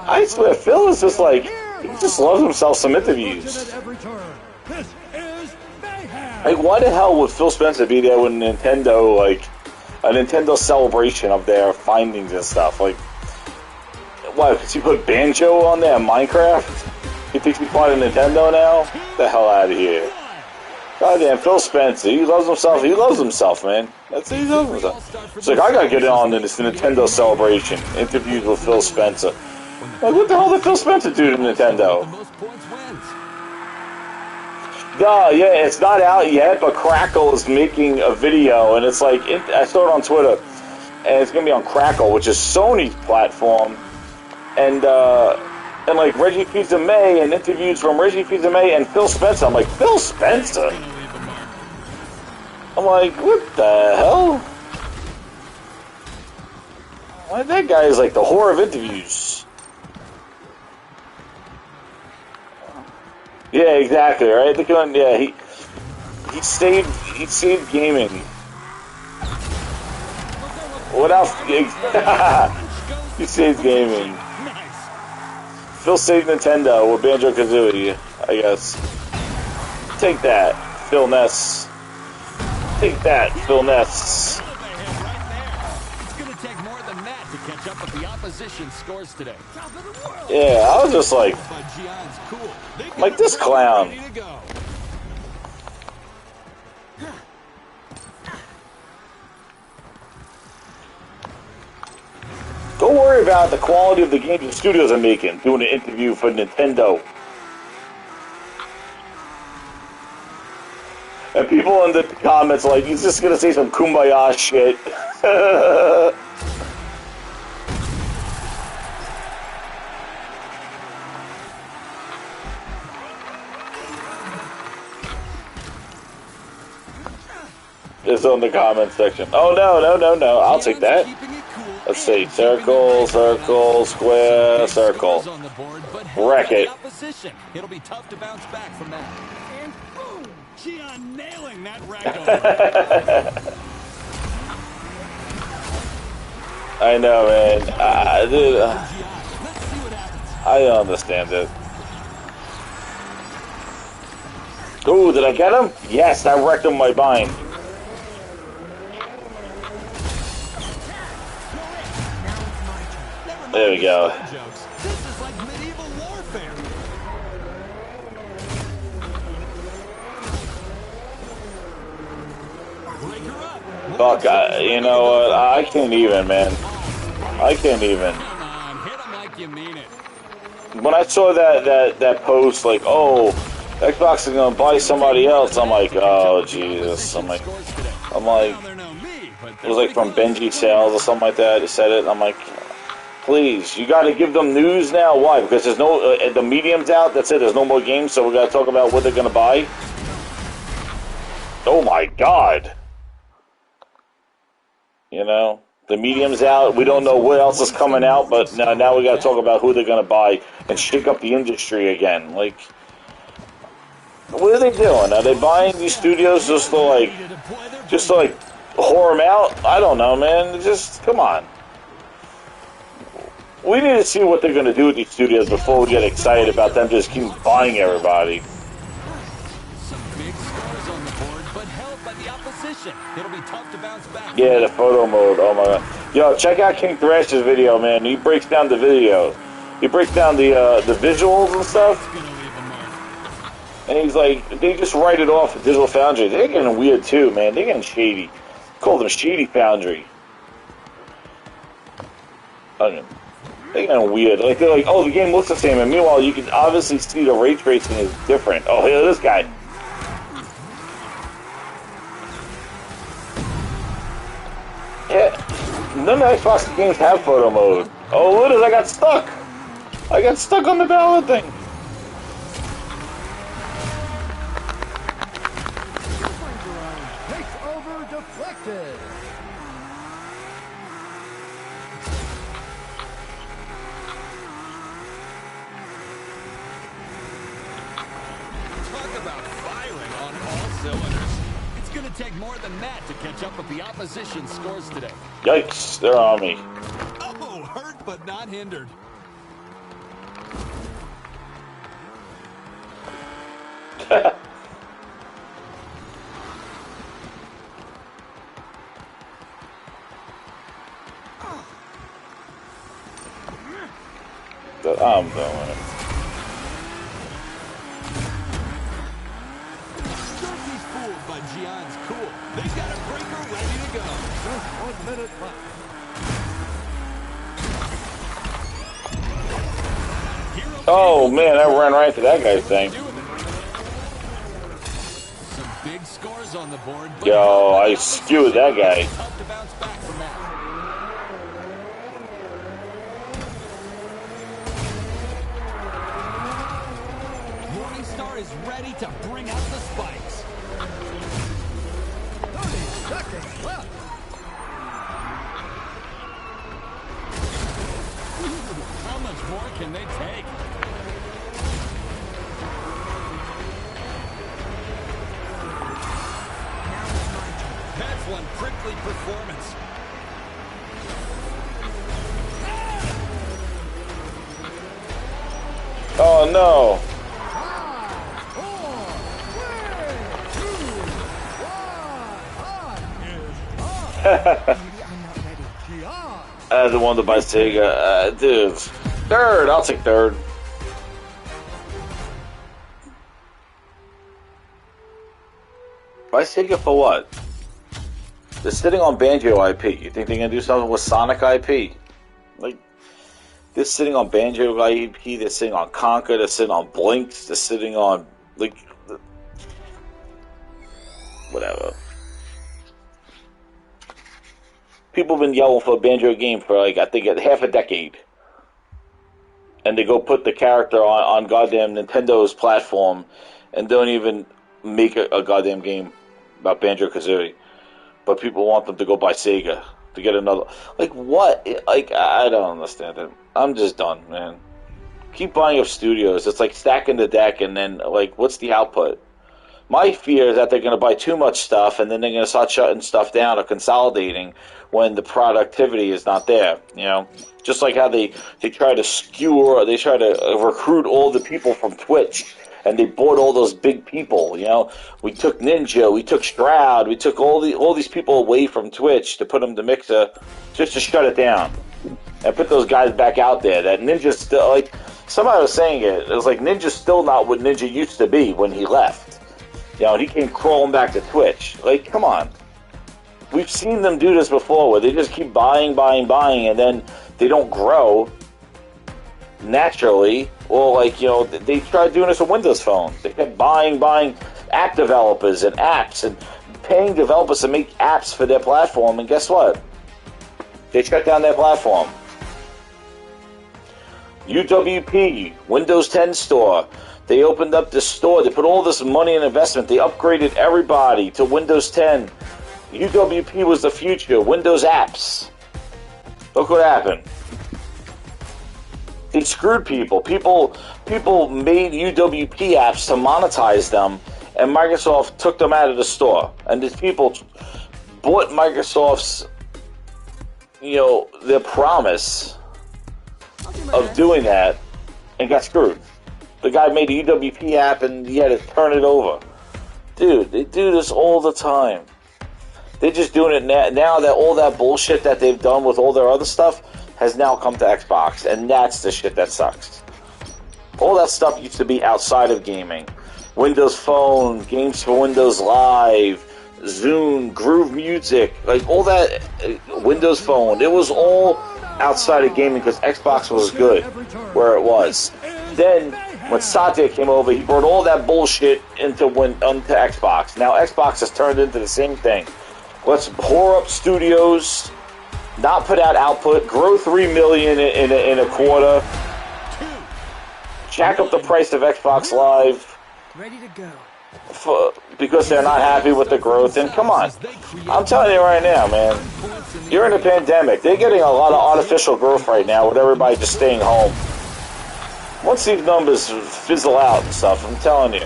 Speaker 5: I swear, Phil is just like... He just loves himself some interviews.
Speaker 2: At every turn. This is mayhem.
Speaker 5: Like, why the hell would Phil Spencer be there with Nintendo, like, a Nintendo celebration of their findings and stuff? Like, why, because he put Banjo on there, Minecraft? He thinks he's part of Nintendo now? Get the hell out of here. Goddamn, Phil Spencer, he loves himself, man. That's it, he loves himself. It's like, I gotta get on to this Nintendo celebration. Interviews with Phil Spencer. Like, what the hell did Phil Spencer do to Nintendo? Yeah, it's not out yet, but Crackle is making a video, and it's like, I saw it on Twitter, and it's gonna be on Crackle, which is Sony's platform, and like Reggie Fils-Aimé, and interviews from Reggie Fils-Aimé and Phil Spencer. I'm like, Phil Spencer? I'm like, what the hell? Why, that guy is like the whore of interviews. Yeah, exactly, right? Yeah, he saved gaming. What else? He saved gaming. Phil saved Nintendo with Banjo-Kazooie, I guess. Take that, Phil Ness. Take that, Phil Ness.
Speaker 3: It's gonna take more than that to catch up with the opposition scores today.
Speaker 5: Yeah, I was just like this clown. Don't worry about the quality of the games the studios are making. Doing an interview for Nintendo. And people in the comments like, he's just gonna say some kumbaya shit. It's on the comment section. Oh, no. I'll take that. Let's see. Circle, circle, square, circle. Wreck it.
Speaker 3: It'll be tough to bounce back from that. And boom! Chillin nailing that record.
Speaker 5: I know, man. Dude, I don't understand it. Ooh, did I get him? Yes, I wrecked him my bind. There we go.
Speaker 3: This is like medieval warfare.
Speaker 5: Fuck, you know what? I can't even, man. I can't even.
Speaker 3: Come on, hit him like you mean it.
Speaker 5: When I saw that post, like, oh, Xbox is gonna buy somebody else, I'm like, oh Jesus. I'm like, it was like from Benji Sales or something like that. It said it. I'm like, please, you got to give them news now. Why? Because there's no the medium's out. That's it. There's no more games, so we got to talk about what they're gonna buy. Oh my God. You know, the medium's out. We don't know what else is coming out, but now we got to talk about who they're gonna buy and shake up the industry again. Like, what are they doing? Are they buying these studios just to like whore them out? I don't know, man. Just come on. We need to see what they're gonna do with these studios before we get excited about them just keep buying everybody.
Speaker 3: It'll be tough to bounce back.
Speaker 5: Yeah, the photo mode. Oh my God. Yo, check out King Thrash's video, man. He breaks down the video. He breaks down the visuals and stuff. And he's like, they just write it off at Digital Foundry. They're getting weird too, man. They're getting shady. Call them Shady Foundry. They're getting weird. Like, they're like, oh, the game looks the same. And meanwhile, you can obviously see the ray tracing is different. Oh, here, this guy. Yeah, none of the Xbox games have photo mode. Oh, look at it, I got stuck. I got stuck on the ballot thing.
Speaker 2: Takes over deflected.
Speaker 3: Talk about firing on all cylinders. It's going to take more than that to catch up with the opposition scores today.
Speaker 5: Yikes, they're on me.
Speaker 3: Oh, hurt but not hindered.
Speaker 5: it. I'm doing it.
Speaker 3: Turkey's fooled by Gian's cool. They've got a breaker ready to go.
Speaker 2: Just 1 minute left.
Speaker 5: Oh man, I ran right into that guy's thing.
Speaker 3: Some big scores on the board. But
Speaker 5: Yo, I skewed that guy.
Speaker 3: tough to bounce back from that. Morningstar is ready to bring out the spikes.
Speaker 2: 30 seconds left.
Speaker 3: How much more can they take? That's one prickly performance.
Speaker 5: Oh no.
Speaker 2: 5, 4, 3, 2, 1. Time is up.
Speaker 1: Maybe I'm not ready.
Speaker 2: Gian.
Speaker 5: I the one to buy Sega. Dude. Third. I'll take third. Buy Sega for what? They're sitting on Banjo IP. You think they're going to do something with Sonic IP? Like, they're sitting on Banjo IP. They're sitting on Conker. They're sitting on Blinks. They're sitting on, like, whatever. People have been yelling for a Banjo game for, like, I think half a decade. And they go put the character on goddamn Nintendo's platform and don't even make a goddamn game about Banjo-Kazooie. But people want them to go buy Sega to get another. Like, what? Like, I don't understand it. I'm just done, man. Keep buying up studios. It's like stacking the deck, and then, like, what's the output? My fear is that they're going to buy too much stuff, and then they're going to start shutting stuff down or consolidating when the productivity is not there, you know? Just like how they try to skewer, they try to recruit all the people from Twitch, and they bought all those big people, you know? We took Ninja, we took Stroud, we took all these people away from Twitch to put them to Mixer just to shut it down and put those guys back out there. That Ninja's still, like, somebody was saying it was like Ninja's still not what Ninja used to be when he left. You know, he came crawling back to Twitch. Like, come on. We've seen them do this before where they just keep buying, and then they don't grow naturally. Or, like, you know, they tried doing this with Windows Phone. They kept buying app developers and apps and paying developers to make apps for their platform. And guess what? They shut down their platform. UWP, Windows 10 store. They opened up this store. They put all this money and investment. They upgraded everybody to Windows 10. UWP was the future. Windows apps. Look what happened. They screwed people. People made UWP apps to monetize them, and Microsoft took them out of the store. And these people bought Microsoft's, you know, their promise of doing that and got screwed. The guy made a UWP app and he had to turn it over. Dude, they do this all the time. They're just doing it now that all that bullshit that they've done with all their other stuff has now come to Xbox, and that's the shit that sucks. All that stuff used to be outside of gaming. Windows Phone, games for Windows Live, Zune, Groove Music, like all that Windows Phone, it was all outside of gaming because Xbox was good where it was. Then when Satya came over, he brought all that bullshit into Xbox. Now Xbox has turned into the same thing. Let's whore up studios, not put out output, grow 3 million in a quarter, jack up the price of Xbox Live.
Speaker 1: Ready to go.
Speaker 5: Because they're not happy with the growth. And come on, I'm telling you right now, man, you're in a pandemic. They're getting a lot of artificial growth right now with everybody just staying home. Once these numbers fizzle out and stuff, I'm telling you,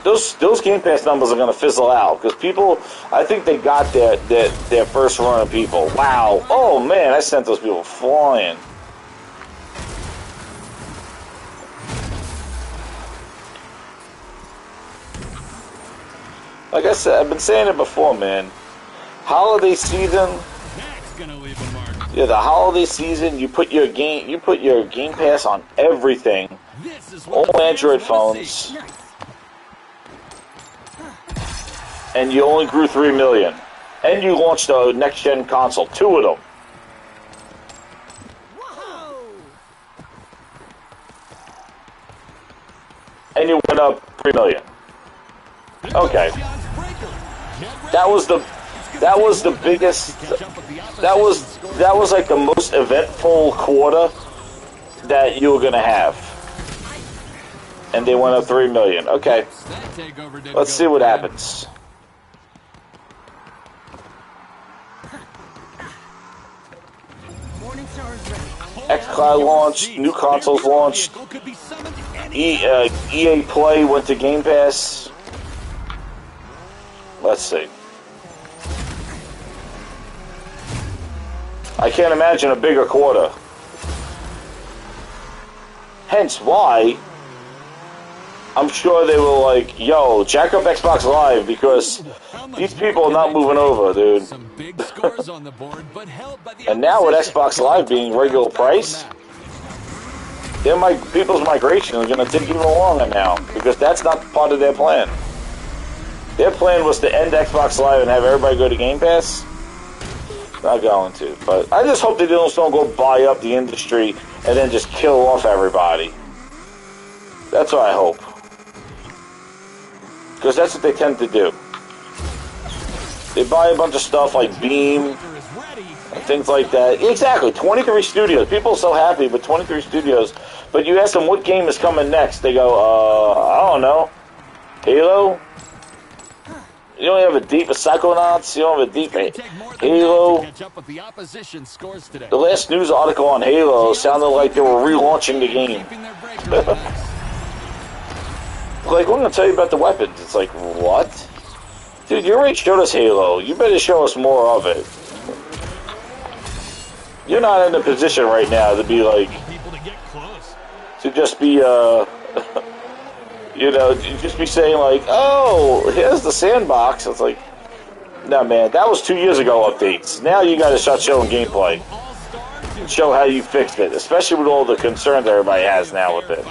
Speaker 5: those Game Pass numbers are going to fizzle out because people, I think they got their first run of people. Wow. Oh, man, I sent those people flying. Like I said, I've been saying it before, man. Holiday season.
Speaker 3: That's gonna leave a mark.
Speaker 5: Yeah, the holiday season, you put your Game Pass on everything.
Speaker 3: This is
Speaker 5: All
Speaker 3: what the
Speaker 5: Android
Speaker 3: fans wanna
Speaker 5: phones.
Speaker 3: see.
Speaker 1: Nice.
Speaker 5: And you only grew 3 million. And you launched a next-gen console, 2 of them.
Speaker 1: Whoa!
Speaker 5: And you went up 3 million. Okay. That was the biggest, that was like the most eventful quarter that you were going to have. And they went up 3 million. Okay. Let's see what happens. xCloud launched, new consoles launched, EA Play went to Game Pass. Let's see. I can't imagine a bigger quarter. Hence why I'm sure they were like, yo, jack up Xbox Live because these people are not moving over, dude. And now with Xbox Live being regular price, people's migration is going to take even longer now because that's not part of their plan. Their plan was to end Xbox Live and have everybody go to Game Pass. Not going to, but I just hope they don't go buy up the industry and then just kill off everybody. That's what I hope. Because that's what they tend to do. They buy a bunch of stuff like Beam and things like that. Exactly, 23 studios. People are so happy with 23 studios. But you ask them what game is coming next, they go, I don't know. Halo? You don't have a deep Psychonauts? You don't have a deep Halo? The last news article on Halo sounded like they were relaunching the game. Like, we're going to tell you about the weapons. It's like, what? Dude, you already showed us Halo. You better show us more of it. You're not in a position right now to be like, to just be, you know, just be saying like, oh, here's the sandbox. It's like, no, man, that was 2 years ago updates. Now you got to start showing gameplay. Show how you fixed it, especially with all the concerns everybody has now with it.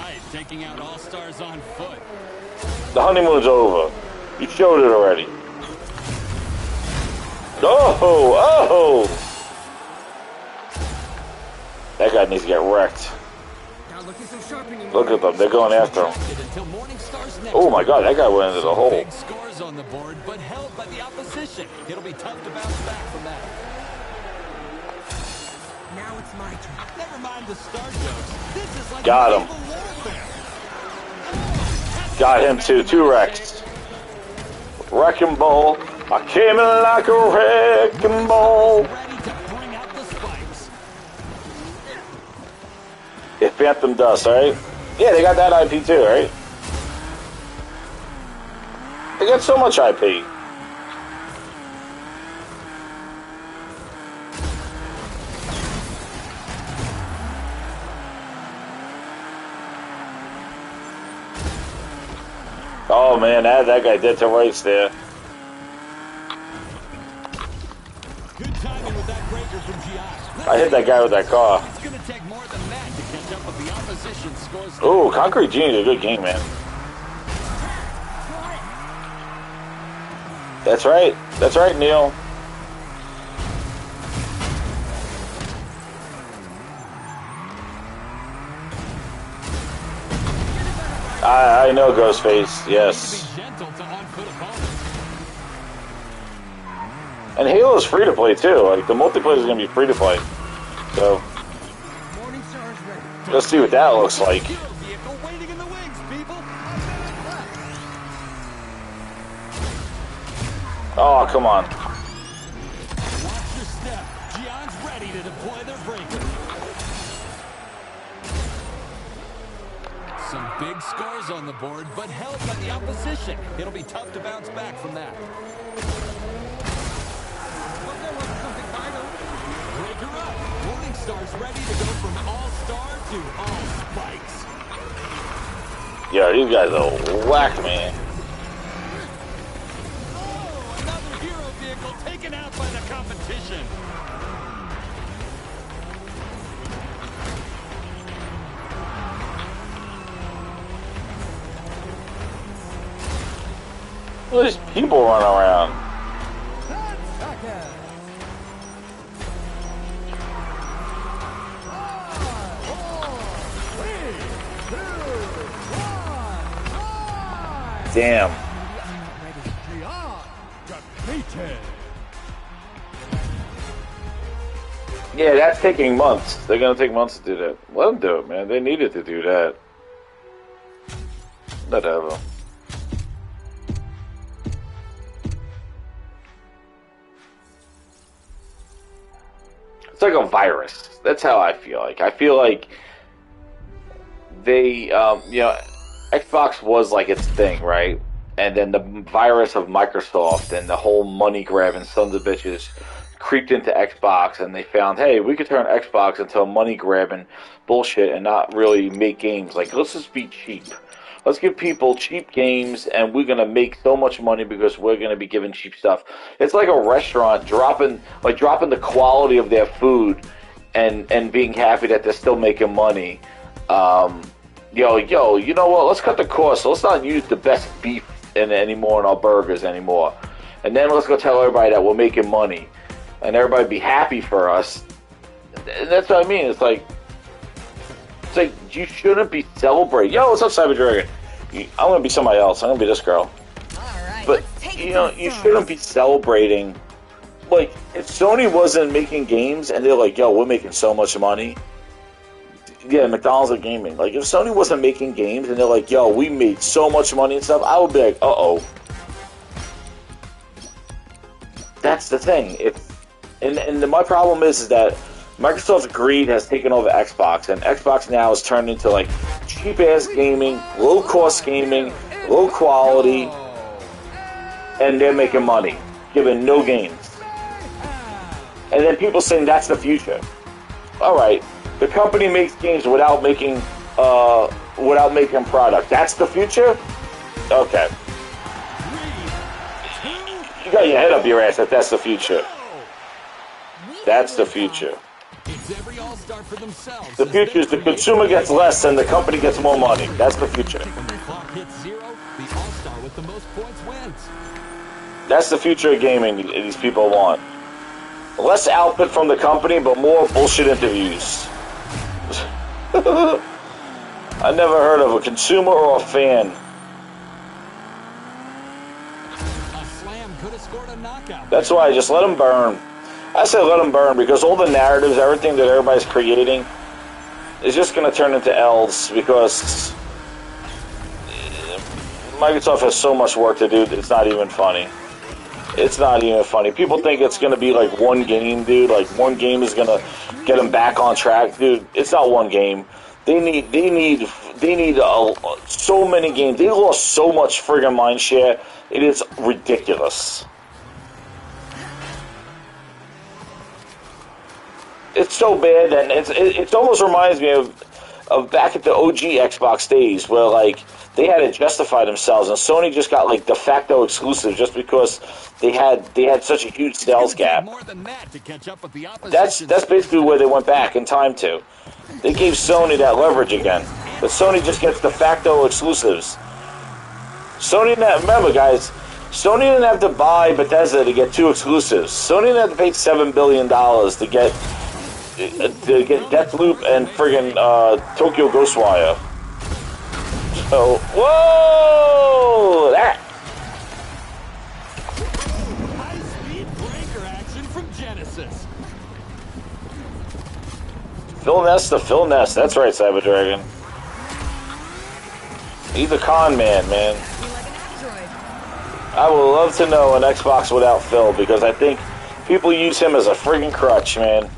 Speaker 5: The honeymoon's over. You showed it already. Oh! That guy needs to get wrecked. Look at them. They're going after him. Oh my god, that guy went into the hole.
Speaker 3: Big scores on the board, but held by the opposition. It'll be tough to bounce back from that.
Speaker 1: Now it's my turn.
Speaker 3: Never mind the star jokes. This is like
Speaker 5: got him. Got him too. 2 wrecks. Wrecking ball. I came in like a wrecking ball. Yeah, Phantom Dust, right? Yeah, they got that IP too, right? They got so much IP. Oh man, that guy dead to rights there.
Speaker 3: Good timing with that breaker from GI.
Speaker 5: I hit that guy with that car.
Speaker 3: It's going to take more than that to catch up with the opposition scores.
Speaker 5: Ooh, Concrete Genie's a good game, man. That's right. That's right, Neil. I know Ghostface, yes. And Halo's free to play too. Like the multiplayer is gonna be free to play. So let's see what that looks like. Oh, come on.
Speaker 3: Watch your step. Gion's ready to deploy their breaker. Some big scores on the board, but held by the opposition. It'll be tough to bounce back from that. Breaker up. Morningstar's ready to go from all-star to all-spikes.
Speaker 5: Yeah, these guys are whack, man.
Speaker 3: Oh, another hero vehicle taken out by the competition.
Speaker 5: Look at these people running around.
Speaker 2: 10 seconds. 5, 4, 3, 2, 1,
Speaker 5: Damn.
Speaker 2: Chillin defeated.
Speaker 5: Yeah, that's taking months. They're gonna take months to do that. Let them do it, man. They needed to do that. Whatever. It's like a virus. That's how I feel like. I feel like they, Xbox was like its thing, right? And then the virus of Microsoft and the whole money grabbing sons of bitches creeped into Xbox, and they found, hey, we could turn Xbox into a money grabbing bullshit and not really make games. Like, let's just be cheap. Let's give people cheap games, and we're gonna make so much money because we're gonna be giving cheap stuff. It's like a restaurant dropping the quality of their food, and being happy that they're still making money. You know what? Let's cut the cost. Let's not use the best beef anymore in our burgers anymore, and then let's go tell everybody that we're making money, and everybody be happy for us. And that's what I mean. It's like you shouldn't be celebrating. Yo, what's up, Cyber Dragon? I'm gonna be somebody else. I'm gonna be this girl.
Speaker 6: Alright,
Speaker 5: But you shouldn't be celebrating. Like, if Sony wasn't making games and they're like, yo, we're making so much money. Yeah, McDonald's are gaming. Like, if Sony wasn't making games and they're like, yo, we made so much money and stuff, I would be like, uh-oh. That's the thing. And my problem is that Microsoft's greed has taken over Xbox, and Xbox now is turned into like cheap-ass gaming, low-cost gaming, low quality, and they're making money, giving no games. And then people saying that's the future. All right, the company makes games without making product. That's the future? Okay. You got your head up your ass if that's the future. That's the future.
Speaker 3: It's every all-star for themselves.
Speaker 5: The future is the consumer gets less and the company gets more money. That's the future.
Speaker 3: When the clock hits zero, the all-star with the most points wins.
Speaker 5: That's the future of gaming these people want. Less output from the company, but more bullshit interviews. I never heard of a consumer or a fan.
Speaker 3: A slam could have scored a knockout.
Speaker 5: That's why I just let them burn. I say let them burn because all the narratives, everything that everybody's creating is just going to turn into L's because Microsoft has so much work to do, it's not even funny. It's not even funny. People think it's going to be like one game, dude. Like one game is going to get them back on track, dude. It's not one game. They need so many games. They lost so much friggin' mind share. It is ridiculous. It's so bad that it almost reminds me of back at the OG Xbox days where like they had to justify themselves and Sony just got like de facto exclusive just because they had such a huge sales gap.
Speaker 3: More than that to catch up with the
Speaker 5: That's basically where they went back in time to. They gave Sony that leverage again, but Sony just gets de facto exclusives. Sony didn't remember, guys. Sony didn't have to buy Bethesda to get 2 exclusives. Sony didn't have to pay $7 billion to get Deathloop and friggin' Tokyo Ghostwire. So, whoa! That!
Speaker 3: high-speed breaker action from Genesis.
Speaker 5: Phil Ness to Phil Ness. That's right, Cyber Dragon. He's a con man, man. I would love to know an Xbox without Phil because I think people use him as a friggin' crutch, man.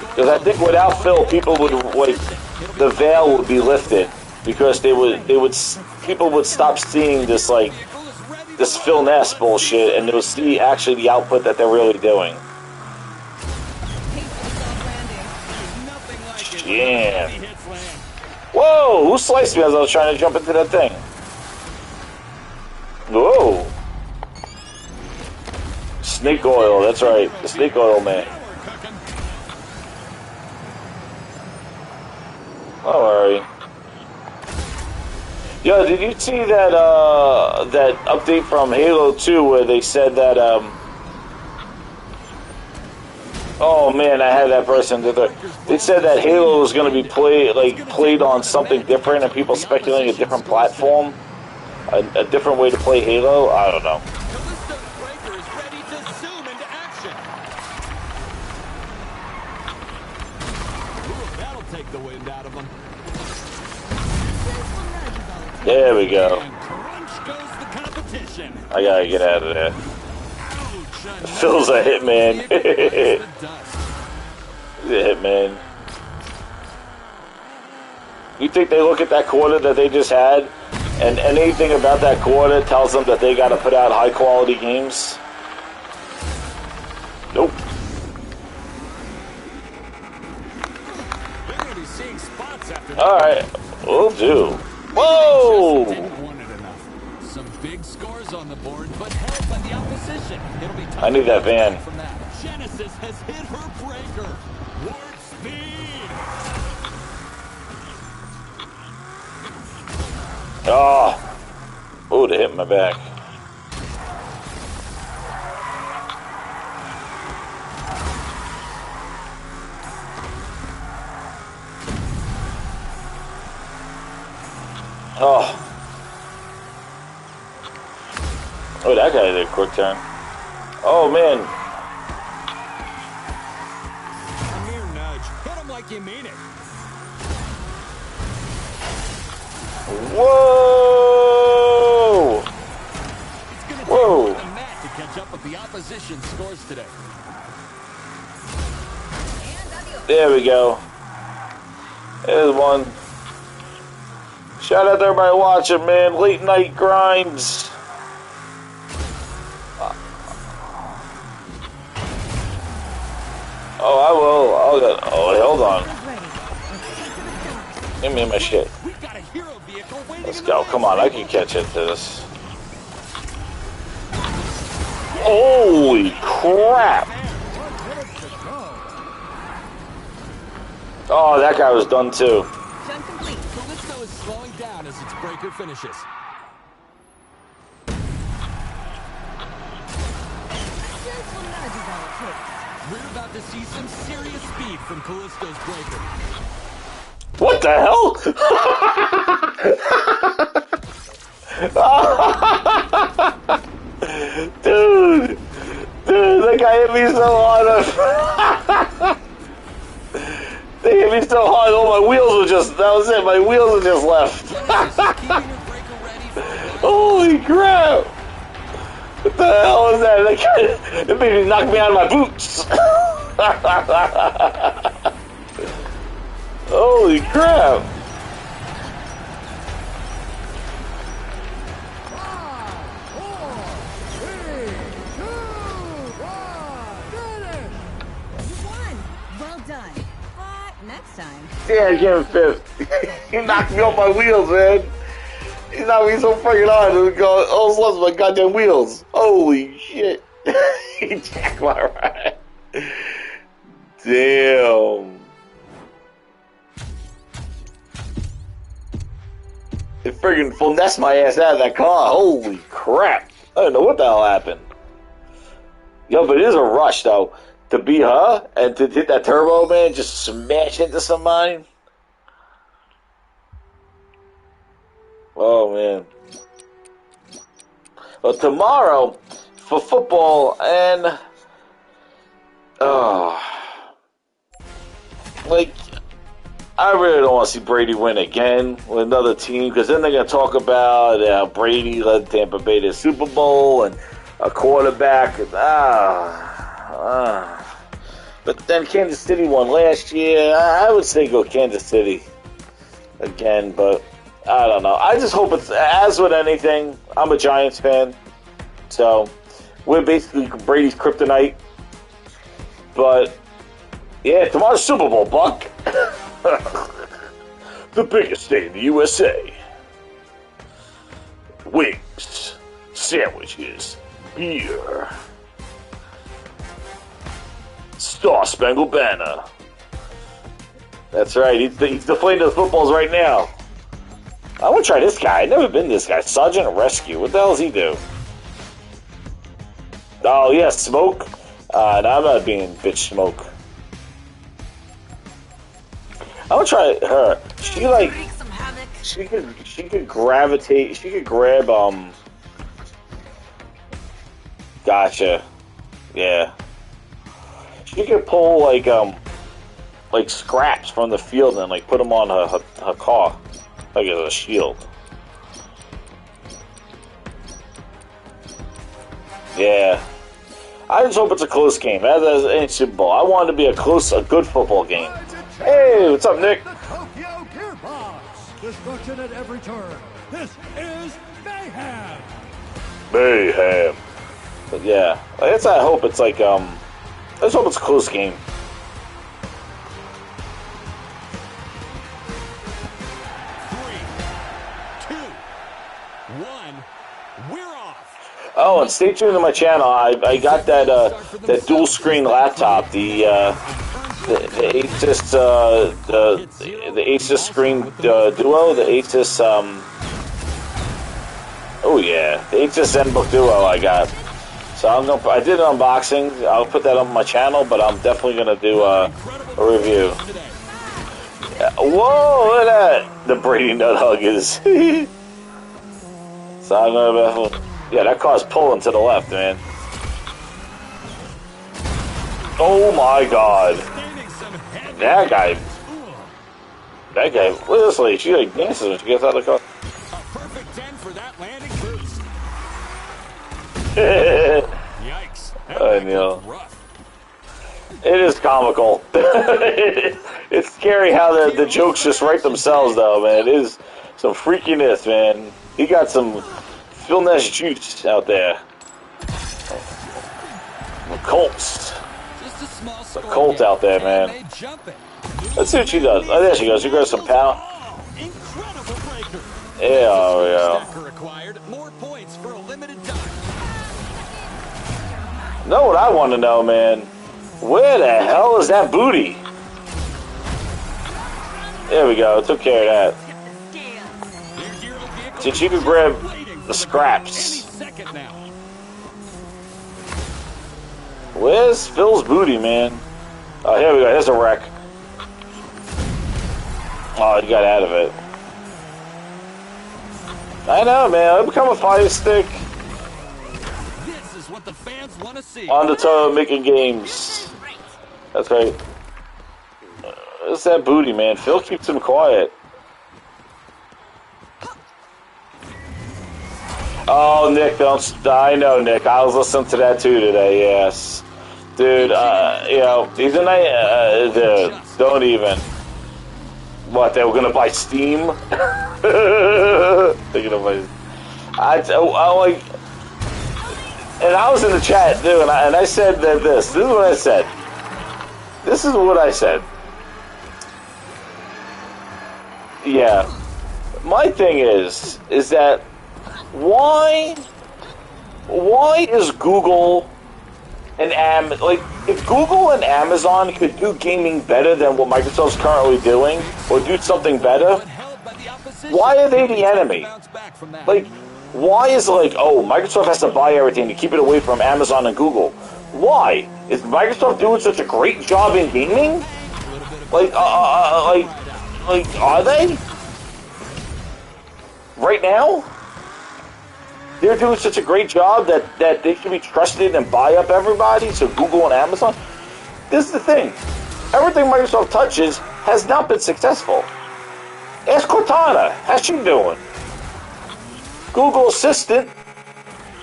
Speaker 5: Because I think without Phil, people would like the veil would be lifted because people would stop seeing this like this Phil Ness bullshit and they would see actually the output that they're really doing. Yeah. Whoa! Who sliced me as I was trying to jump into that thing? Whoa! Snake oil. That's right, the snake oil man. Don't worry. Yo, did you see that that update from Halo 2 where they said that oh man, I had that person. They said that Halo was going to be played on something different, and people speculating a different platform, a different way to play Halo. I don't know.
Speaker 3: Callisto's Breaker is ready to zoom into action. Ooh, that'll take the wind out of him.
Speaker 5: There we go.
Speaker 3: And crunch goes the competition.
Speaker 5: I gotta get out of there.
Speaker 3: Ouch,
Speaker 5: Phil's a hitman.
Speaker 3: the dust.
Speaker 5: He's a hitman. You think they look at that quarter that they just had, and anything about that quarter tells them that they got to put out high quality games? Nope.
Speaker 3: They're going to be seeing spots after that.
Speaker 5: All right, we'll do. Whoa!
Speaker 3: Didn't want it enough. Some big scores on the board, but help by the opposition. It'll be tough
Speaker 5: I need that van.
Speaker 3: from that. Genesis has hit her breaker. Warp speed.
Speaker 5: Oh, they hit my back. Oh, that guy did a quick turn. Oh man.
Speaker 3: A mere nudge. Hit him like you mean it.
Speaker 5: Whoa!
Speaker 3: It's going to take
Speaker 5: Whoa.
Speaker 3: more than that to catch up with the opposition scores today.
Speaker 5: There we go. There's one. Shout out to everybody watching, man. Late night grinds. Oh, I will. Hold on. Give me my shit.
Speaker 3: We've got a hero vehicle waiting.
Speaker 5: Let's go. Come on, I can catch it to this. Holy crap! Oh, that guy was done too.
Speaker 3: Callisto is slowing down as its breaker finishes. We're about to see some serious speed from Callisto's breaker.
Speaker 5: What the hell? Dude, that guy hit me so hard. They hit me so hard. Oh, my wheels were just, that was it. My wheels were just left. Holy crap. What the hell was that? It made me knock me out of my boots. Holy crap.
Speaker 2: 5, 4, 3, 2, 1, finish!
Speaker 6: You won. Well done. But next time.
Speaker 5: Yeah, I gave him fifth. He knocked me off my wheels, man. He knocked me so freaking hard. I almost lost my goddamn wheels. Holy shit. He jacked my ride. Damn. It friggin' finessed my ass out of that car. Holy crap. I don't know what the hell happened. Yo, but it is a rush, though. To be her and to hit that turbo, man, just smash into somebody. Oh, man. Well, tomorrow, for football, and... like, I really don't want to see Brady win again with another team, because then they're going to talk about how Brady led Tampa Bay to the Super Bowl and a quarterback. But then Kansas City won last year. I would say go Kansas City again, but I don't know. I just hope it's, as with anything, I'm a Giants fan, so we're basically Brady's kryptonite. But, yeah, tomorrow's Super Bowl, Buck. The biggest state in the USA. Wings, sandwiches, beer, Star Spangled Banner. That's right, he's deflating those footballs right now. I want to try this guy. I've never been this guy. Sergeant Rescue. What the hell does he do? Oh, yeah, Smoke. No, I'm not being bitch Smoke. I want to try her. She, like... She could gravitate... She could grab, Gotcha. Yeah. She could pull, like scraps from the field and, like, put them on her car. Like as a shield. Yeah. I just hope it's a close game. That ain't Super Bowl. I want it to be a good football game. Hey, what's up, Nick?
Speaker 2: The Tokyo Gearbox. Destruction at every turn. This is mayhem.
Speaker 5: Mayhem. But yeah, I guess I hope it's like I just hope it's a close game. Oh, and stay tuned to my channel. I got that dual screen laptop, the Asus the Asus Screen Duo, the Asus oh yeah, the Asus ZenBook Duo I got. So I did an unboxing. I'll put that on my channel, but I'm definitely gonna do a review. Whoa, look at that! The Brady Nut Hug is. So I'm gonna. Yeah, that car's pulling to the left, man. Oh my god. That guy. Look at this lady. She like dances when she gets out of the car.
Speaker 3: A perfect 10 for that landing cruise. Yikes.
Speaker 5: I know. It is comical. It's scary how the jokes just write themselves, though, man. It is some freakiness, man. He got some Phil Nash juice out there. The Colts. The Colts out there, man. Let's see what she does. Oh, there she goes. She grabs some power. Yeah, oh, yeah.
Speaker 3: More points for a limited time.
Speaker 5: Know what I want to know, man? Where the hell is that booty? There we go. Took care of that. See, she could grab the scraps. Where's Phil's booty, man? Oh, here we go. Here's a wreck. Oh, he got out of it. I know, man. I become a fire stick.
Speaker 3: This is what the fans want to see.
Speaker 5: On the toe making games. That's right. It's that booty, man. Phil keeps him quiet. Oh, Nick, don't. I know, Nick. I was listening to that too today. Yes, dude. You know, he's a night. Dude, don't even. What? They were gonna buy Steam? They're gonna buy. I like. And I was in the chat, dude, and I said that this. This is what I said. This is what I said. Yeah. My thing is that. Why is Google and like if Google and Amazon could do gaming better than what Microsoft's currently doing or do something better, why are they the enemy? Like, why is it like, oh, Microsoft has to buy everything to keep it away from Amazon and Google? Why? Is Microsoft doing such a great job in gaming? Like, are they? Right now? They're doing such a great job that they should be trusted and buy up everybody, so Google and Amazon. This is the thing. Everything Microsoft touches has not been successful. Ask Cortana. How's she doing? Google Assistant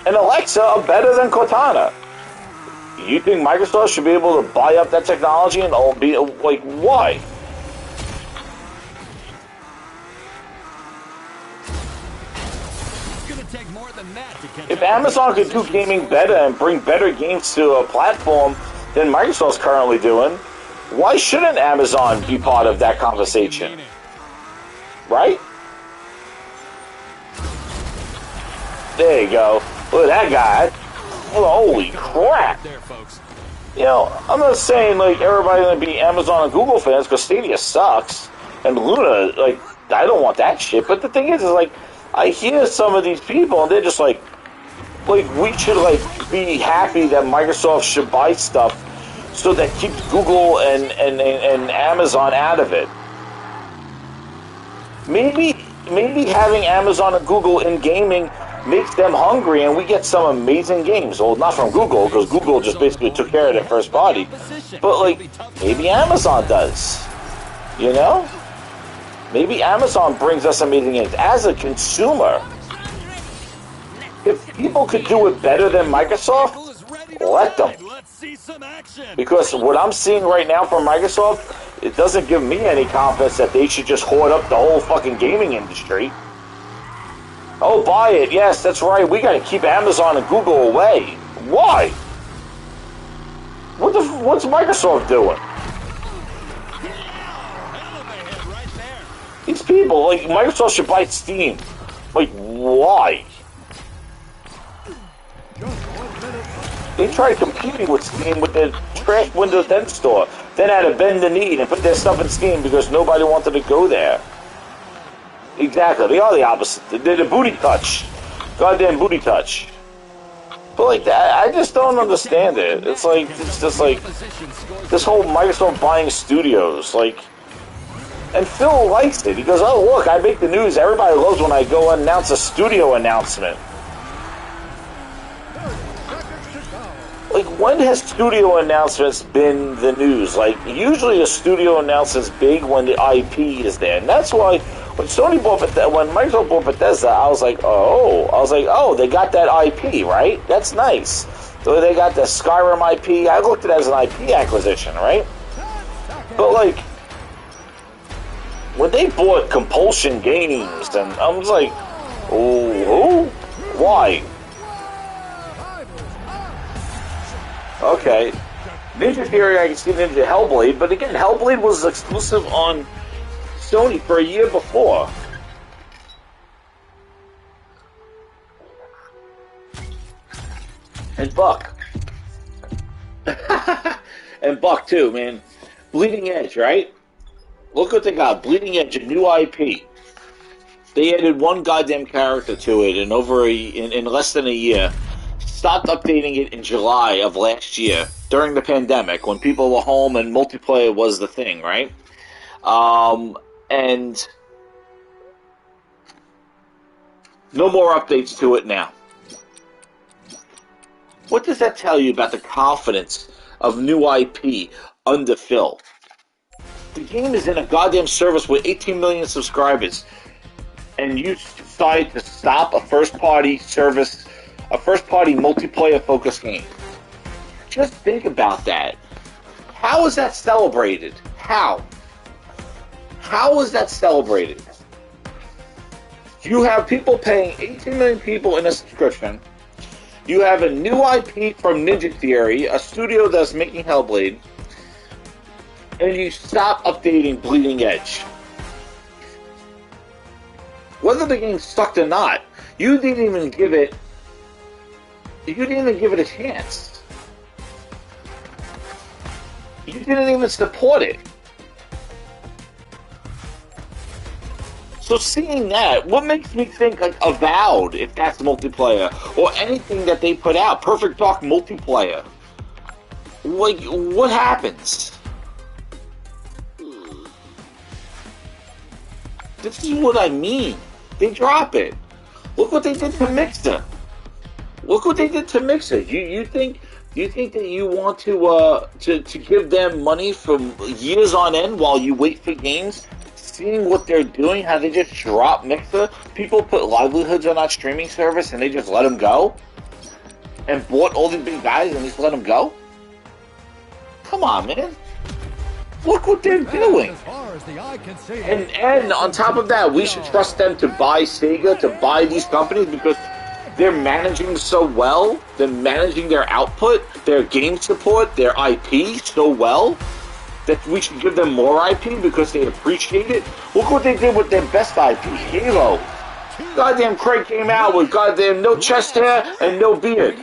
Speaker 5: and Alexa are better than Cortana. You think Microsoft should be able to buy up that technology and all be like, why? If Amazon could do gaming better and bring better games to a platform than Microsoft's currently doing, why shouldn't Amazon be part of that conversation? Right? There you go. Look at that guy. Holy crap. You know, I'm not saying like everybody's going to be Amazon and Google fans because Stadia sucks. And Luna, like, I don't want that shit. But the thing is like, I hear some of these people, and they're just like we should like be happy that Microsoft should buy stuff so that keeps Google and Amazon out of it. Maybe having Amazon and Google in gaming makes them hungry, and we get some amazing games. Well, not from Google, because Google just basically took care of their first party. But like, maybe Amazon does. You know? Maybe Amazon brings us amazing games. As a consumer, if people could do it better than Microsoft, let them. Because what I'm seeing right now from Microsoft, it doesn't give me any confidence that they should just hoard up the whole fucking gaming industry. Oh, buy it. Yes, that's right. We got to keep Amazon and Google away. Why? What's Microsoft doing? These people, like, Microsoft should buy Steam. Like, why? They tried competing with Steam with their trash Windows 10 store, then had to bend the knee and put their stuff in Steam because nobody wanted to go there. Exactly, they are the opposite. They're the booty touch. Goddamn booty touch. But like that, I just don't understand it. It's just like this whole Microsoft buying studios, like. And Phil likes it. He goes, "Oh look, I make the news. Everybody loves when I go announce a studio announcement." Like, when has studio announcements been the news? Like, usually a studio announcement's big when the IP is there. And that's why when when Microsoft bought Bethesda, I was like, oh, they got that IP, right? That's nice. So they got the Skyrim IP. I looked at it as an IP acquisition, right? But, like, when they bought Compulsion Games, and I was like, oh, why? Okay. Ninja Theory, I can see Ninja Hellblade, but again, Hellblade was exclusive on Sony for a year before. And Buck. And Buck, too, man. Bleeding Edge, right? Look what they got. Bleeding Edge, a new IP. They added one goddamn character to it in less than a year. Stopped updating it in July of last year during the pandemic when people were home and multiplayer was the thing, right? And no more updates to it now. What does that tell you about the confidence of new IP under Phil? The game is in a goddamn service with 18 million subscribers, and you decide to stop a first-party service, a first-party multiplayer-focused game. Just think about that. How is that celebrated? How? How is that celebrated? You have people paying 18 million people in a subscription. You have a new IP from Ninja Theory, a studio that's making Hellblade, and you stop updating Bleeding Edge. Whether the game sucked or not, you didn't even give it a chance. You didn't even support it. So seeing that, what makes me think like Avowed, if that's multiplayer, or anything that they put out, Perfect Dark multiplayer? Like, what happens? This is what I mean. They drop it. Look what they did to Mixer. Look what they did to Mixer. You think that you want to give them money from years on end while you wait for games? Seeing what they're doing, how they just drop Mixer, people put livelihoods on that streaming service and they just let them go, and bought all these big guys and just let them go. Come on, man. Look what they're doing. And on top of that, we should trust them to buy Sega, to buy these companies, because they're managing so well. They're managing their output, their game support, their IP so well, that we should give them more IP because they appreciate it. Look what they did with their best IP, Halo. Goddamn Craig came out with goddamn no chest hair and no beard.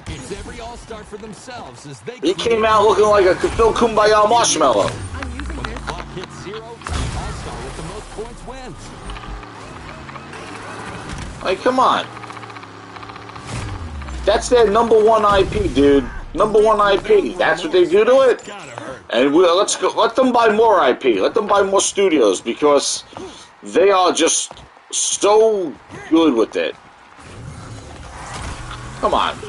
Speaker 3: It's every all-star for themselves as they
Speaker 5: He came out looking like a Phil Kumbaya marshmallow.
Speaker 3: hit 0, All-Star with the most points wins.
Speaker 5: Like, come on. That's their #1 IP, dude. #1 IP. That's what they do to it. And let's go. Let them buy more IP. Let them buy more studios because they are just so good with it. Come on.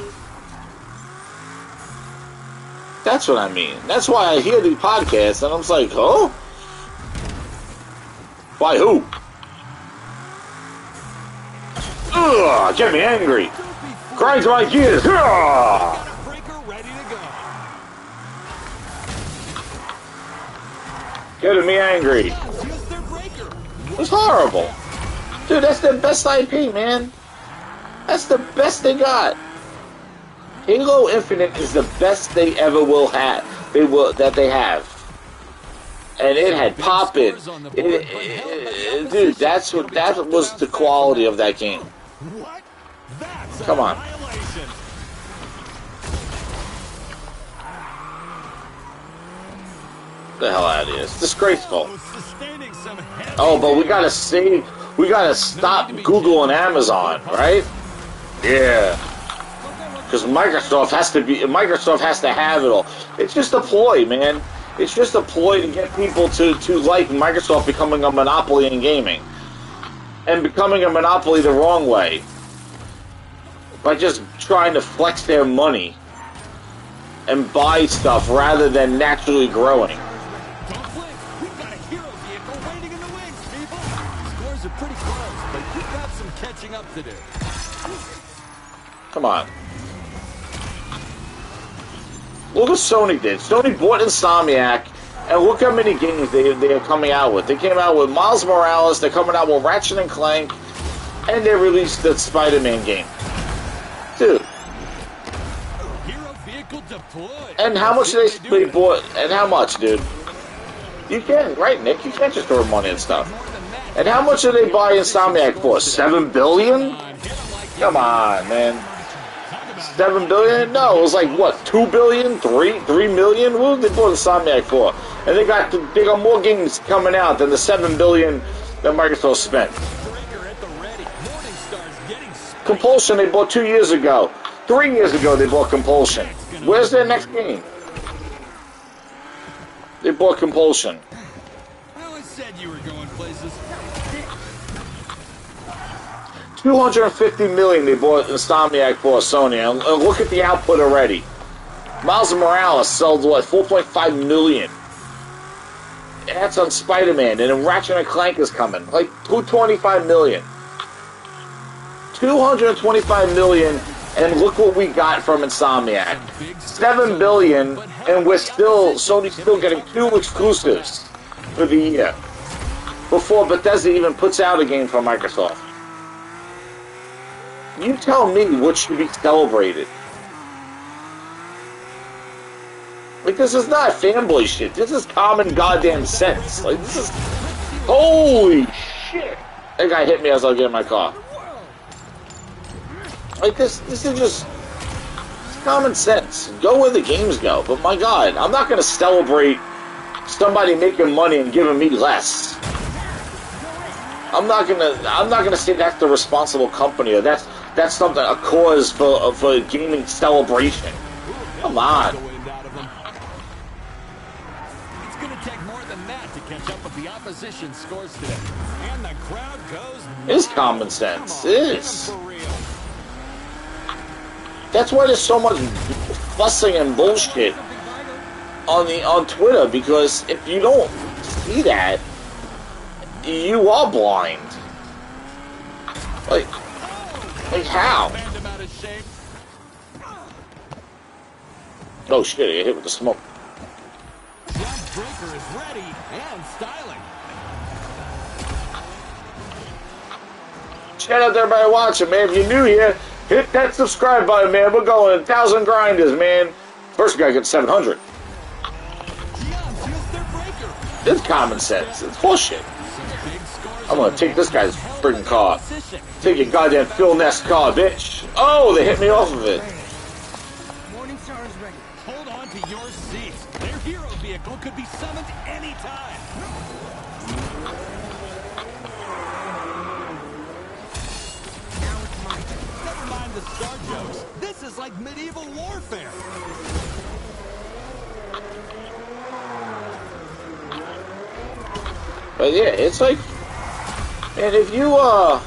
Speaker 5: That's what I mean. That's why I hear the podcast and I'm just like, huh? By who? Ugh, get me angry. Grinds my gears. Ugh.
Speaker 3: Breaker ready to go.
Speaker 5: Getting me angry.
Speaker 3: Use their breaker.
Speaker 5: It's horrible. Dude, that's their best IP, man. That's the best they got. Halo Infinite is the best they ever will have. That they have. And it had poppin'. Dude, that was the quality of that game.
Speaker 3: What? That's
Speaker 5: Come on.
Speaker 3: annihilation.
Speaker 5: The hell out of here. It's disgraceful.
Speaker 3: Sustaining some heavy
Speaker 5: Oh, but we gotta stop Google and Amazon, right? Yeah. Because Microsoft has to have it all. It's just a ploy, man. It's just a ploy to get people to like Microsoft becoming a monopoly in gaming. And becoming a monopoly the wrong way. By just trying to flex their money. And buy stuff rather than naturally growing.
Speaker 3: Don't blink. We've got a hero vehicle waiting in the wings, people. Scores are pretty close, but you've got some catching up to do.
Speaker 5: Come on. Look what Sony did. Sony bought Insomniac, and look how many games they are coming out with. They came out with Miles Morales, they're coming out with Ratchet and Clank, and they released the Spider-Man game. Dude.
Speaker 3: Hero vehicle deployed.
Speaker 5: And how much did they bought? And how much, dude? You can, right, Nick? You can't just throw money and stuff. And how much did they buy Insomniac for? $7 billion? Come on, man. 7 billion? No, it was like what? 2 billion? 3 million? What did they bought Insomniac for? And they got more games coming out than the 7 billion that Microsoft spent. Compulsion they bought 2 years ago. 3 years ago they bought Compulsion. Where's their next game? They bought Compulsion.
Speaker 3: I always said you were going places.
Speaker 5: 250 million they bought Insomniac for Sony. And look at the output already. Miles Morales sold what, 4.5 million. And that's on Spider-Man. And then Ratchet and Clank is coming. Like 225 million. 225 million, and look what we got from Insomniac. 7 billion, and Sony's still getting 2 exclusives for the year. Before Bethesda even puts out a game for Microsoft. You tell me what should be celebrated. Like, this is not fanboy shit. This is common goddamn sense. Like, this is... Holy shit! That guy hit me as I was getting in my car. Like, this is just... It's common sense. Go where the games go. But my god, I'm not gonna celebrate somebody making money and giving me less. I'm not gonna say that's the responsible company or that's something, a cause for gaming celebration. Come on.
Speaker 3: It's gonna take more than that to catch up with the opposition scores today. And the crowd goes nuts.
Speaker 5: It is common sense. It is. That's why there's so much fussing and bullshit on Twitter, because if you don't see that, you are blind. Like how? Oh shit, I got hit with the smoke.
Speaker 3: Breaker is ready and styling.
Speaker 5: Shout out to everybody watching, man. If you're new here, hit that subscribe button, man. We're going 1,000 grinders, man. First we gotta get 700. It's common sense. It's bullshit. I'm gonna take this guy's freaking car. Take your goddamn Phil Ness car, bitch. Oh, they hit me off of it.
Speaker 1: Morningstar is ready.
Speaker 3: Hold on to your seats. Their hero vehicle could be summoned anytime.
Speaker 1: Now it's my turn.
Speaker 3: Never mind the star jokes. This is like medieval warfare.
Speaker 5: But yeah, it's like, and if you oh,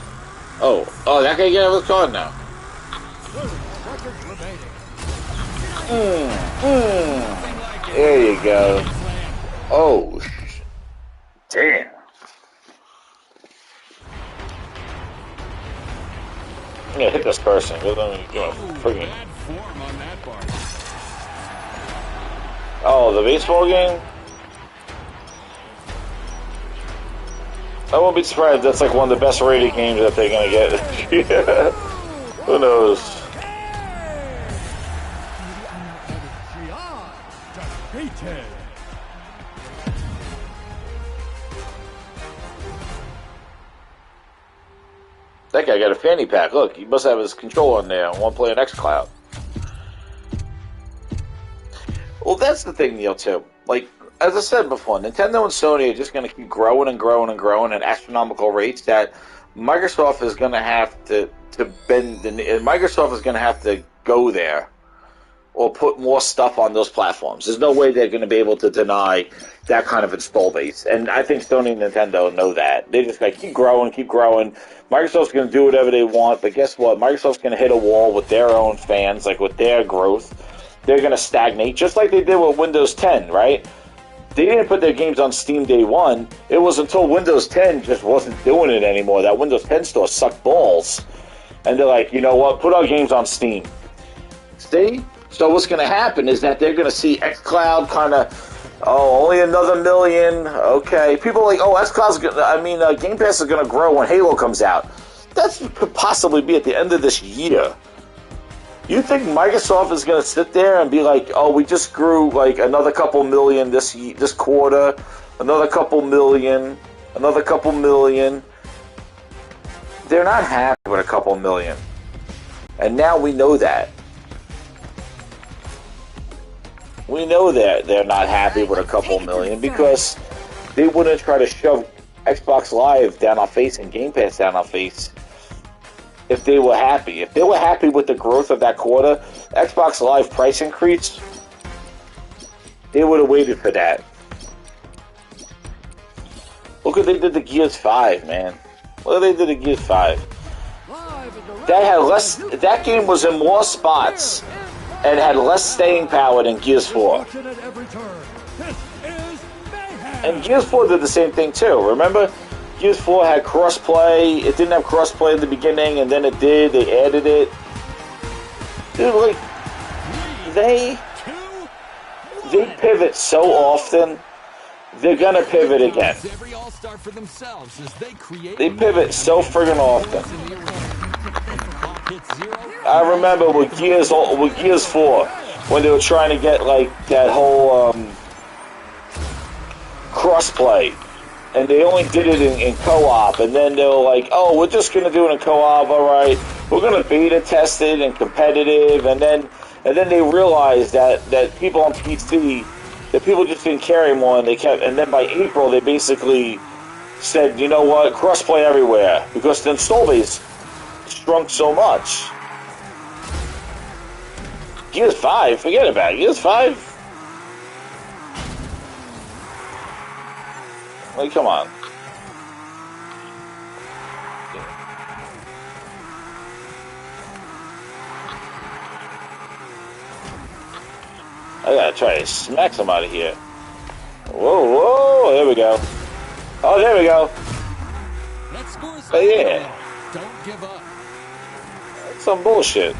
Speaker 5: that guy get out of the car now.
Speaker 2: 30 seconds remaining.
Speaker 5: There you go. Oh, damn. I'm gonna hit this person. Freaking.
Speaker 3: Bad form on that part.
Speaker 5: Oh, the baseball game? I won't be surprised if that's like one of the best rated games that they're gonna get. Yeah. Who knows?
Speaker 2: Chillin defeated.
Speaker 5: That guy got a fanny pack. Look, he must have his controller in there. One player xCloud. Well, that's the thing, Neil, too. Like, as I said before, Nintendo and Sony are just going to keep growing and growing and growing at astronomical rates that Microsoft is going to have to bend, and Microsoft is going to have to go there or put more stuff on those platforms. There's no way they're going to be able to deny that kind of install base. And I think Sony and Nintendo know that. They just got to keep growing, keep growing. Microsoft's going to do whatever they want, but guess what? Microsoft's going to hit a wall with their own fans, like with their growth. They're going to stagnate, just like they did with Windows 10, right? They didn't put their games on Steam day one. It was until Windows 10 just wasn't doing it anymore. That Windows 10 store sucked balls. And they're like, you know what? Put our games on Steam. See? So what's going to happen is that they're going to see xCloud kind of, only another million. Okay. People are like, xCloud's going to, Game Pass is going to grow when Halo comes out. That could possibly be at the end of this year. You think Microsoft is going to sit there and be like, we just grew like another couple million this quarter, another couple million, another couple million? They're not happy with a couple million. And now we know that. We know that they're not happy with a couple million because they wouldn't try to shove Xbox Live down our face and Game Pass down our face if they were happy. If they were happy with the growth of that quarter, Xbox Live price increase, they would have waited for that. Look what they did to Gears 5, man. Look what they did to Gears 5. That game was in more spots and had less staying power than Gears 4. And Gears 4 did the same thing too, remember? Gears 4 had crossplay. It didn't have crossplay in the beginning, and then it did. They added it. Dude, like, they pivot so often. They're gonna pivot again. They pivot so friggin' often. I remember with Gears 4 when they were trying to get like that whole crossplay. And they only did it in co-op, and then they were like, we're just going to do it in co-op, alright, we're going to beta test it and competitive, and then they realized that people on PC, that people just didn't care anymore, and then by April they basically said, you know what, crossplay everywhere, because the install base shrunk so much. Gears 5, forget about it, Gears 5? Like, come on. I gotta try to smack somebody here. Whoa, there we go. Oh, there we go. Oh, yeah.
Speaker 3: Don't give up.
Speaker 5: That's some bullshit.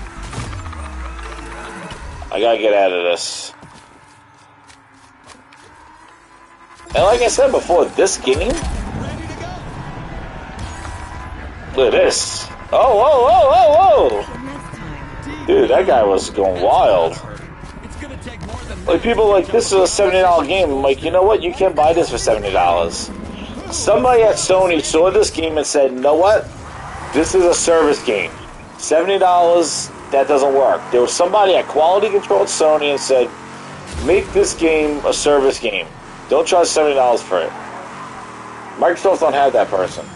Speaker 5: I gotta get out of this. And like I said before, this game... Look at this. Whoa. Dude, that guy was going wild. Like, people like, this is a $70 game. I'm like, you know what? You can't buy this for $70. Somebody at Sony saw this game and said, you know what? This is a service game. $70, that doesn't work. There was somebody at quality control at Sony and said, make this game a service game. Don't charge $70 for it. Microsoft don't have that person.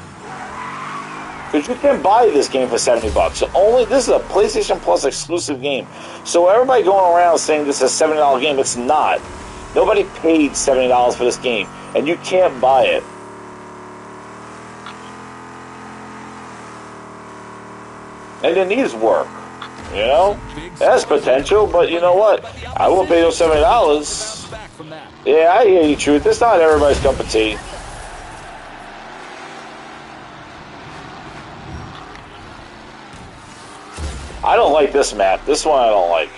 Speaker 5: Because you can buy this game for $70. So this is a PlayStation Plus exclusive game. So everybody going around saying this is a $70 game, it's not. Nobody paid $70 for this game, and you can't buy it. And it needs work. You know? It has potential, but you know what? I won't pay those $70. Yeah, I hear you, Truth. It's not everybody's cup of tea. I don't like this map. This one I don't like.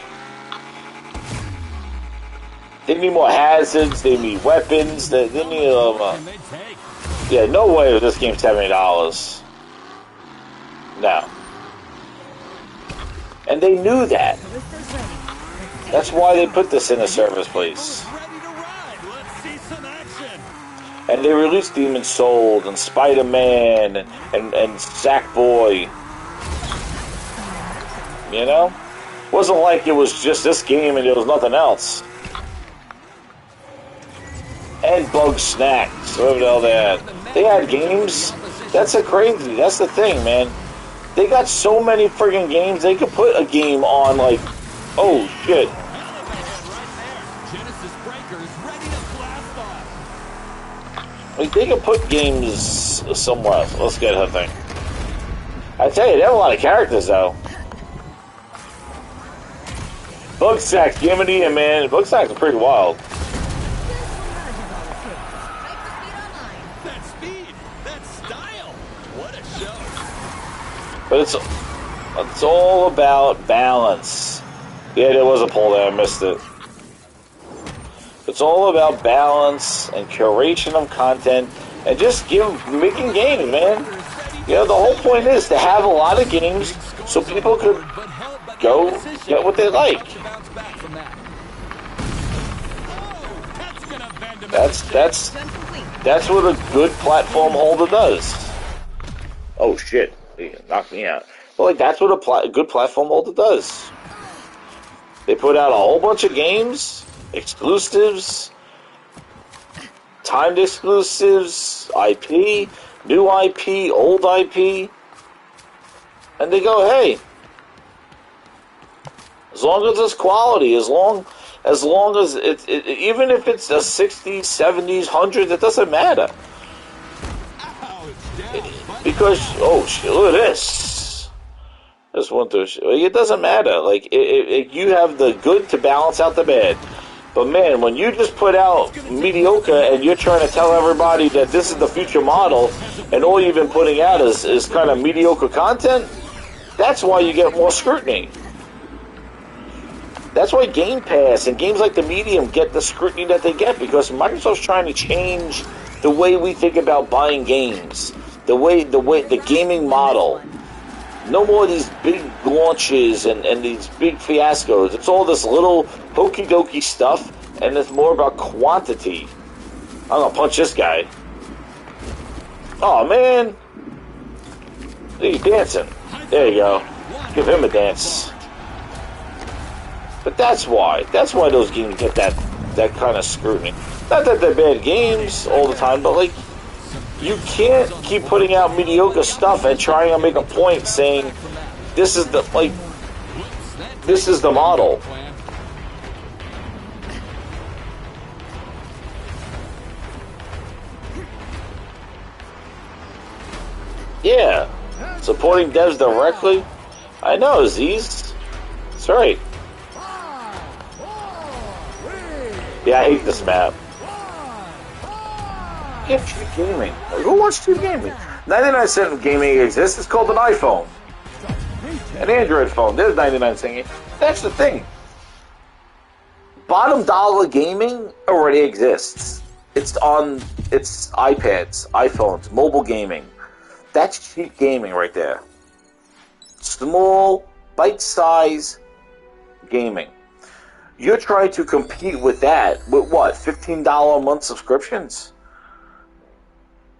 Speaker 5: They need more hazards. They need weapons. They need yeah, no way this game's $70. No. And they knew that. That's why they put this in a service place. And they released Demon's Souls and Spider-Man and Sackboy. You know? It wasn't like it was just this game and there was nothing else. And Bug Snacks, whatever the hell they had. They had games. That's crazy. That's the thing, man. They got so many friggin' games. They could put a game on, like, oh shit. Like, they could put games somewhere else. Let's get her thing. I tell you, they have a lot of characters, though. Bugsnax, give me the man. Bugsnax is pretty wild.
Speaker 3: That speed, that style, what a show.
Speaker 5: But it's all about balance. Yeah, there was a poll there. I missed it. It's all about balance and curation of content and just making games, man. You know, the whole point is to have a lot of games so people could go get what they like. That's what a good platform holder does. Oh shit, he knocked me out. Well, like that's what a good platform holder does. They put out a whole bunch of games, exclusives, timed exclusives, IP, new IP, old IP, and they go, hey, as long as it's quality, as long as it even if it's the 60s, 70s, 100s, it doesn't matter. Because, oh shit, look at this. This one through, it doesn't matter. Like, you have the good to balance out the bad. But man, when you just put out mediocre and you're trying to tell everybody that this is the future model and all you've been putting out is kind of mediocre content, that's why you get more scrutiny. That's why Game Pass and games like the Medium get the scrutiny that they get, because Microsoft's trying to change the way we think about buying games, the gaming model. No more of these big launches and these big fiascos. It's all this little hokey dokey stuff, and it's more about quantity. I'm gonna punch this guy. Oh man, he's dancing. There you go. Give him a dance. But that's why those games get that kind of scrutiny. Not that they're bad games all the time, but like, you can't keep putting out mediocre stuff and trying to make a point saying this is the model. Yeah, supporting devs directly. I know, Z's. That's right. Yeah, I hate this map. Get cheap gaming. Who wants cheap gaming? 99-cent gaming exists. It's called an iPhone. An Android phone. There's 99 cent. That's the thing. Bottom dollar gaming already exists. It's iPads, iPhones, mobile gaming. That's cheap gaming right there. Small, bite-size gaming. You're trying to compete with that with what? $15 a month subscriptions?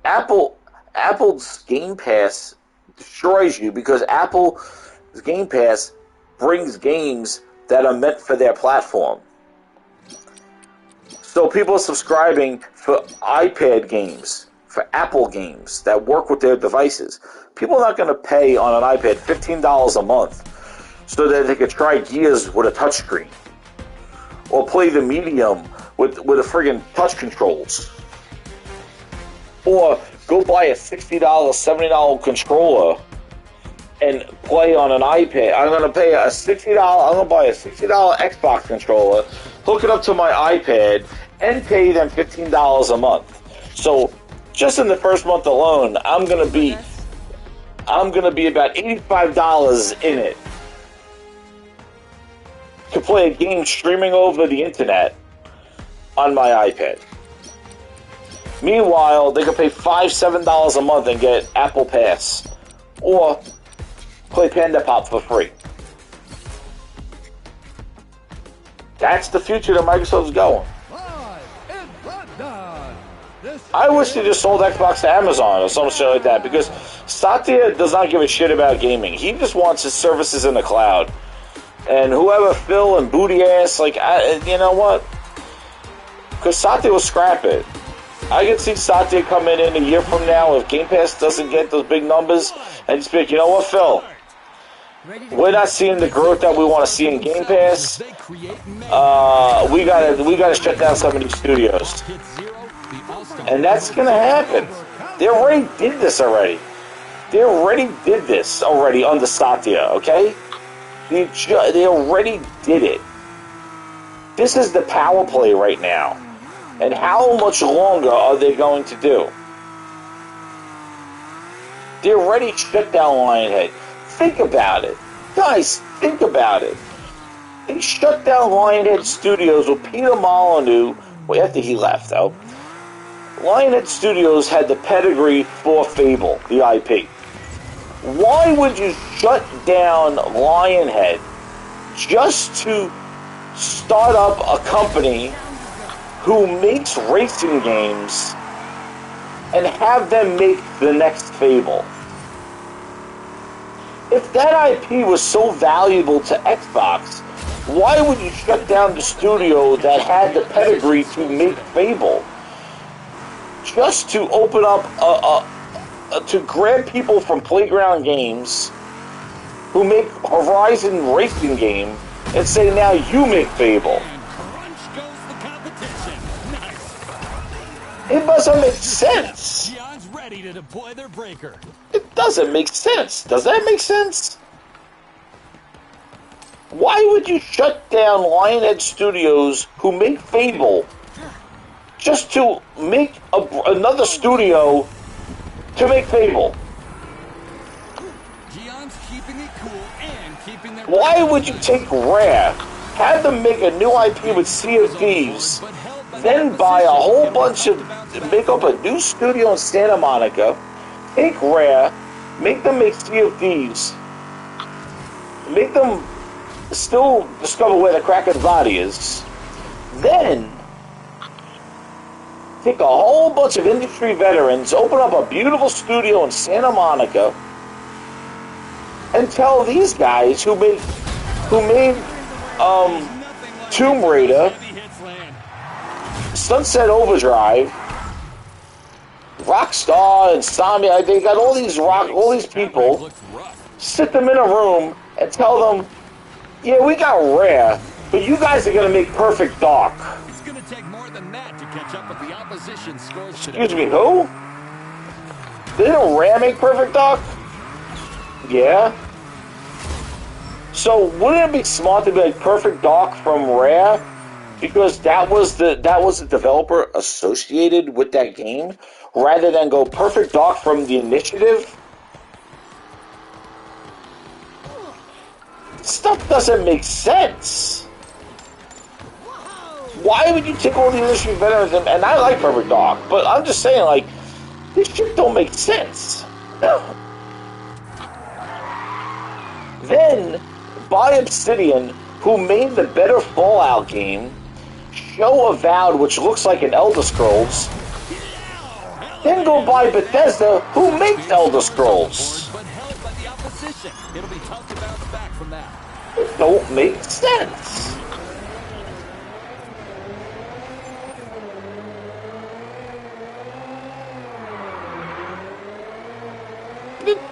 Speaker 5: Apple's Game Pass destroys you because Apple's Game Pass brings games that are meant for their platform. So people are subscribing for iPad games, for Apple games that work with their devices. People are not going to pay on an iPad $15 a month so that they could try Gears with a touchscreen, or play the Medium with a friggin' touch controls, or go buy a $60, $70 controller and play on an iPad. I'm going to pay a $60. I'm going to buy a $60 Xbox controller, hook it up to my iPad, and pay them $15 a month. So just in the first month alone, I'm going to be about $85 in it to play a game streaming over the internet on my iPad. Meanwhile, they can pay $5, $7 a month and get Apple Pass, or play Panda Pop for free. That's the future that Microsoft's going.
Speaker 2: Live in London. This
Speaker 5: I wish they just sold Xbox to Amazon or some shit like that, because Satya does not give a shit about gaming. He just wants his services in the cloud. And whoever Phil and Booty Ass, like, you know what? Because Satya will scrap it. I can see Satya coming in a year from now if Game Pass doesn't get those big numbers and just be like, you know what, Phil? We're not seeing the growth that we want to see in Game Pass. We gotta shut down some of these studios. And that's gonna happen. They already did this already. They already did this already under Satya, okay? They already did it. This is the power play right now. And how much longer are they going to do? They already shut down Lionhead. Think about it. Guys, think about it. They shut down Lionhead Studios with Peter Molyneux. Well, after he left, though. Lionhead Studios had the pedigree for Fable, the IP. Why would you shut down Lionhead just to start up a company who makes racing games and have them make the next Fable? If that IP was so valuable to Xbox, why would you shut down the studio that had the pedigree to make Fable? Just to open up to grab people from Playground Games who make Horizon Racing game and say, now you make Fable. It doesn't make sense.
Speaker 3: Gion's ready to deploy their breaker.
Speaker 5: It doesn't make sense. Does that make sense? Why would you shut down Lionhead Studios who make Fable just to make another studio to make Fable?
Speaker 3: Gion's keeping it cool and keeping their...
Speaker 5: Why would you take Rare, have them make a new IP with Sea of Thieves, then buy a whole bunch of, make up a new studio in Santa Monica, take Rare, make them make Sea of Thieves, make them still discover where the Kraken's body is, then take a whole bunch of industry veterans, open up a beautiful studio in Santa Monica, and tell these guys who made Tomb Raider, Sunset Overdrive, Rockstar, Insomnia, they got all these people, sit them in a room and tell them, yeah, we got Rare, but you guys are going to make Perfect Dark.
Speaker 3: It's going to take more than that to catch up with the opposition scores today.
Speaker 5: Excuse me, who? Didn't Rare make Perfect Dark? Yeah. So wouldn't it be smart to be like Perfect Dark from Rare? Because that was the developer associated with that game, rather than go Perfect Dark from the Initiative? Stuff doesn't make sense. Why would you take all the industry veterans, and I like Perfect Dark, but I'm just saying, like, this shit don't make sense. Then, buy Obsidian, who made the better Fallout game, show Avowed, which looks like an Elder Scrolls, then go buy Bethesda, who makes Elder Scrolls.
Speaker 3: But held by the opposition. It'll be tough to bounce back from that.
Speaker 5: It don't make sense.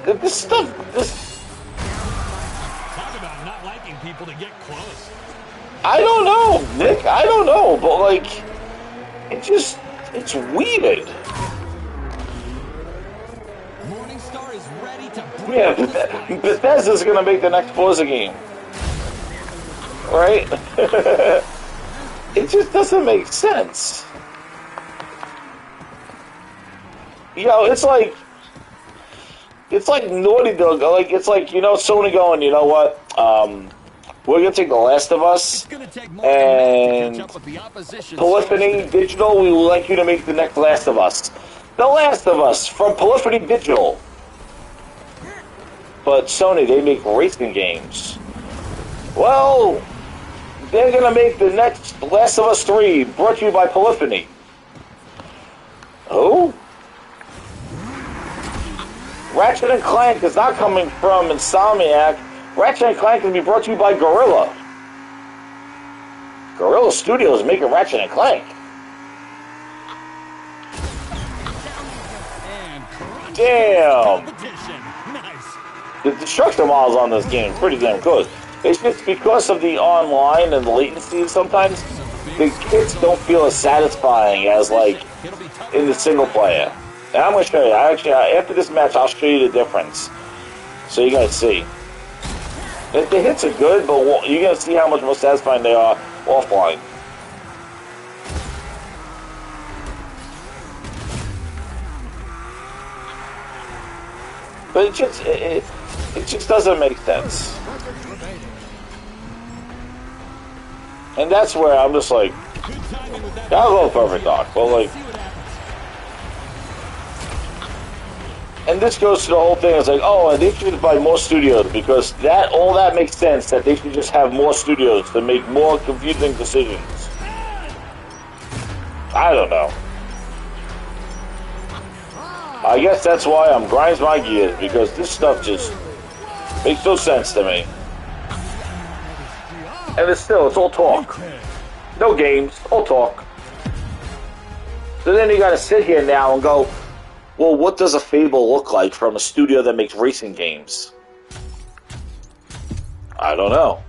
Speaker 5: This stuff,
Speaker 3: Talk about not liking people to get close.
Speaker 5: I don't know, Nick. I don't know, but like, it's weird.
Speaker 3: Morningstar is ready to break
Speaker 5: Yeah,
Speaker 3: the spikes.
Speaker 5: Bethesda's gonna make the next Forza game, right? It just doesn't make sense. It's like Naughty Dog. Like it's like Sony going. You know what? We're gonna take The Last of Us
Speaker 3: It's gonna take more than that to catch
Speaker 5: and
Speaker 3: up with the opposition.
Speaker 5: Polyphony Digital. We would like you to make the next Last of Us. The Last of Us from Polyphony Digital. But Sony, they make racing games. Well, they're gonna make the next Last of Us 3, brought to you by Polyphony. Who? Ratchet and Clank is not coming from Insomniac. Ratchet and Clank can be brought to you by Gorilla. Gorilla Studios making Ratchet and Clank.
Speaker 3: And crunch
Speaker 5: Damn.
Speaker 3: competition. Nice.
Speaker 5: The destruction models on this game is pretty damn good. It's just because of the online and the latency sometimes, the kits don't feel as satisfying as like
Speaker 3: It'll be tough.
Speaker 5: in the single player. And I'm going to show you. After this match, I'll show you the difference. So you guys see. The hits are good, but you're going to see how much more satisfying they are offline. But it just doesn't make sense. And that's where I'm just like,
Speaker 3: Good timing with that.
Speaker 5: I'll go Perfect Dark, but like,
Speaker 3: See what happens.
Speaker 5: and this goes to the whole thing. It's like, oh, and they should buy more studios because all that makes sense. That they should just have more studios to make more confusing decisions. I don't know. I guess that's why I'm grinds my gears because this stuff just makes no sense to me. And it's all talk. No games, all talk. So then you gotta sit here now and go, well, what does a Fable look like from a studio that makes racing games? I don't know.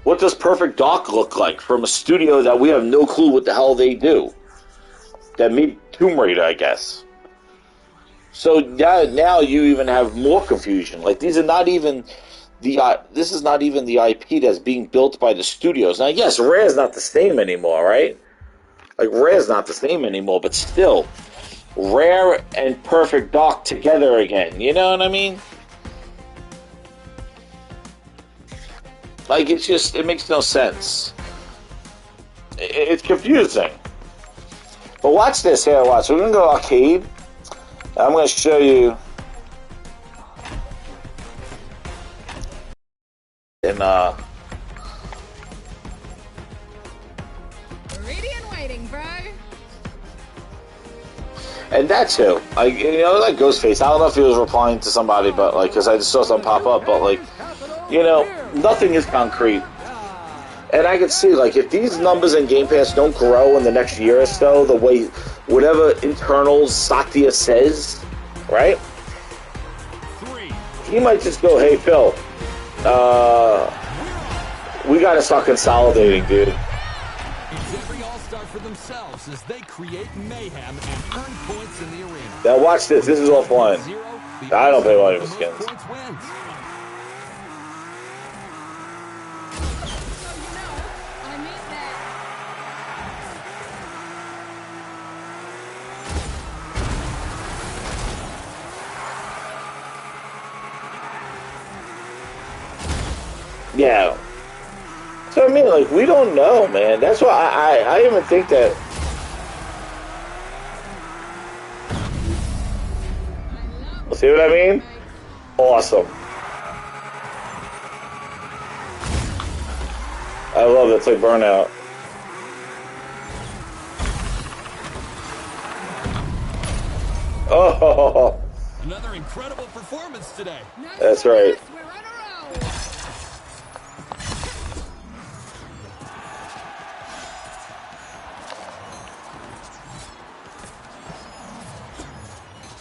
Speaker 5: What does Perfect Dark look like from a studio that we have no clue what the hell they do? That made Tomb Raider, I guess. So now you even have more confusion. Like these are not even this is not even the IP that's being built by the studios. Now, yes, Rare's not the same anymore, right? Like Rare's not the same anymore, but still, Rare and Perfect Dark together again. You know what I mean? Like it makes no sense. It's confusing. But watch this here. Watch. We're gonna go arcade. I'm gonna show you. And
Speaker 6: Ready and waiting, bro.
Speaker 5: and that's who. Like like Ghostface. I don't know if he was replying to somebody, but like, because I just saw something pop up. But like, nothing is concrete. And I can see, like, if these numbers in Game Pass don't grow in the next year or so, the way whatever internals Satya says, right? He might just go, hey, Phil, we got to start consolidating, dude.
Speaker 3: It's every all-star for themselves as they create mayhem and earn points in the arena.
Speaker 5: Now watch this. This is offline. I don't pay money for skins.
Speaker 3: Points wins.
Speaker 6: I mean that.
Speaker 5: Yeah. So I mean, like, we don't know, man. That's why I even think that. See what I mean? Awesome. I love it. It's like Burnout. Oh,
Speaker 3: Another incredible performance today.
Speaker 5: that's right.
Speaker 6: We're on a roll.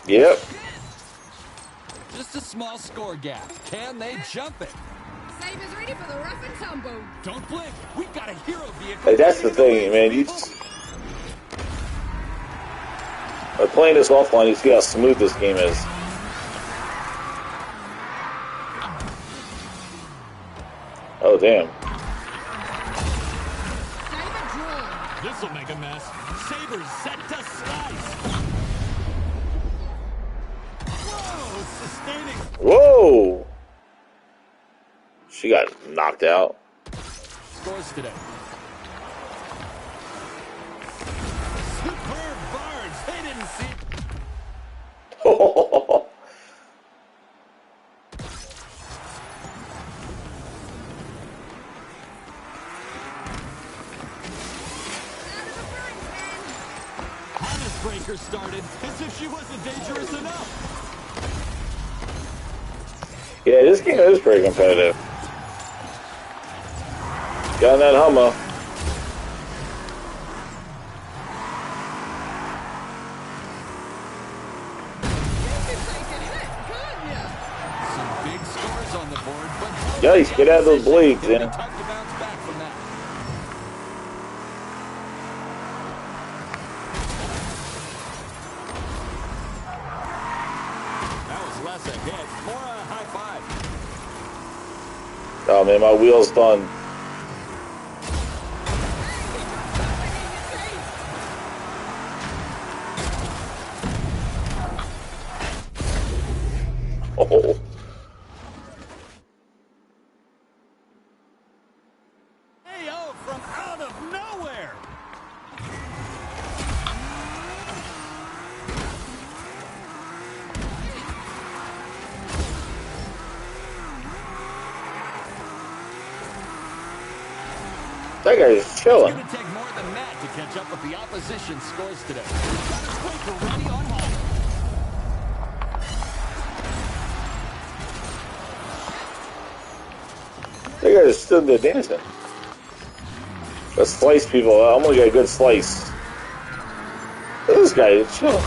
Speaker 5: Yep.
Speaker 3: Just a small score gap. Can they jump it?
Speaker 6: Sabers ready for the rough and tumble.
Speaker 3: Don't blink. We've got a hero vehicle.
Speaker 5: Like, that's the
Speaker 3: waiting in
Speaker 5: thing,
Speaker 3: wings,
Speaker 5: man.
Speaker 3: people.
Speaker 5: By playing this offline, you see how smooth this game is. Oh, damn.
Speaker 6: Saber drawn.
Speaker 3: This'll make a mess. Sabers set to slice. Whoa, sustaining.
Speaker 5: Whoa! She got knocked out.
Speaker 3: Scores today. Superb barge. They didn't see. Harness breaker started as if she wasn't dangerous enough.
Speaker 5: Yeah, this game is pretty competitive. Got that Hummer.
Speaker 3: Some big scores on the board, but
Speaker 5: Yikes, get out of those bleeds,
Speaker 3: it'll be
Speaker 5: man.
Speaker 3: tough to bounce back from that. That was less a hit, more a high five.
Speaker 5: Oh man, my wheel's done. Oh.
Speaker 3: AO from out of nowhere.
Speaker 5: That guy's
Speaker 3: It's
Speaker 5: chilling.
Speaker 3: going to take more than that to catch up with the opposition scores today. Got a striker ready on home.
Speaker 5: That guy's still there dancing. Let's slice people. I'm gonna get a good slice. This guy is chilling.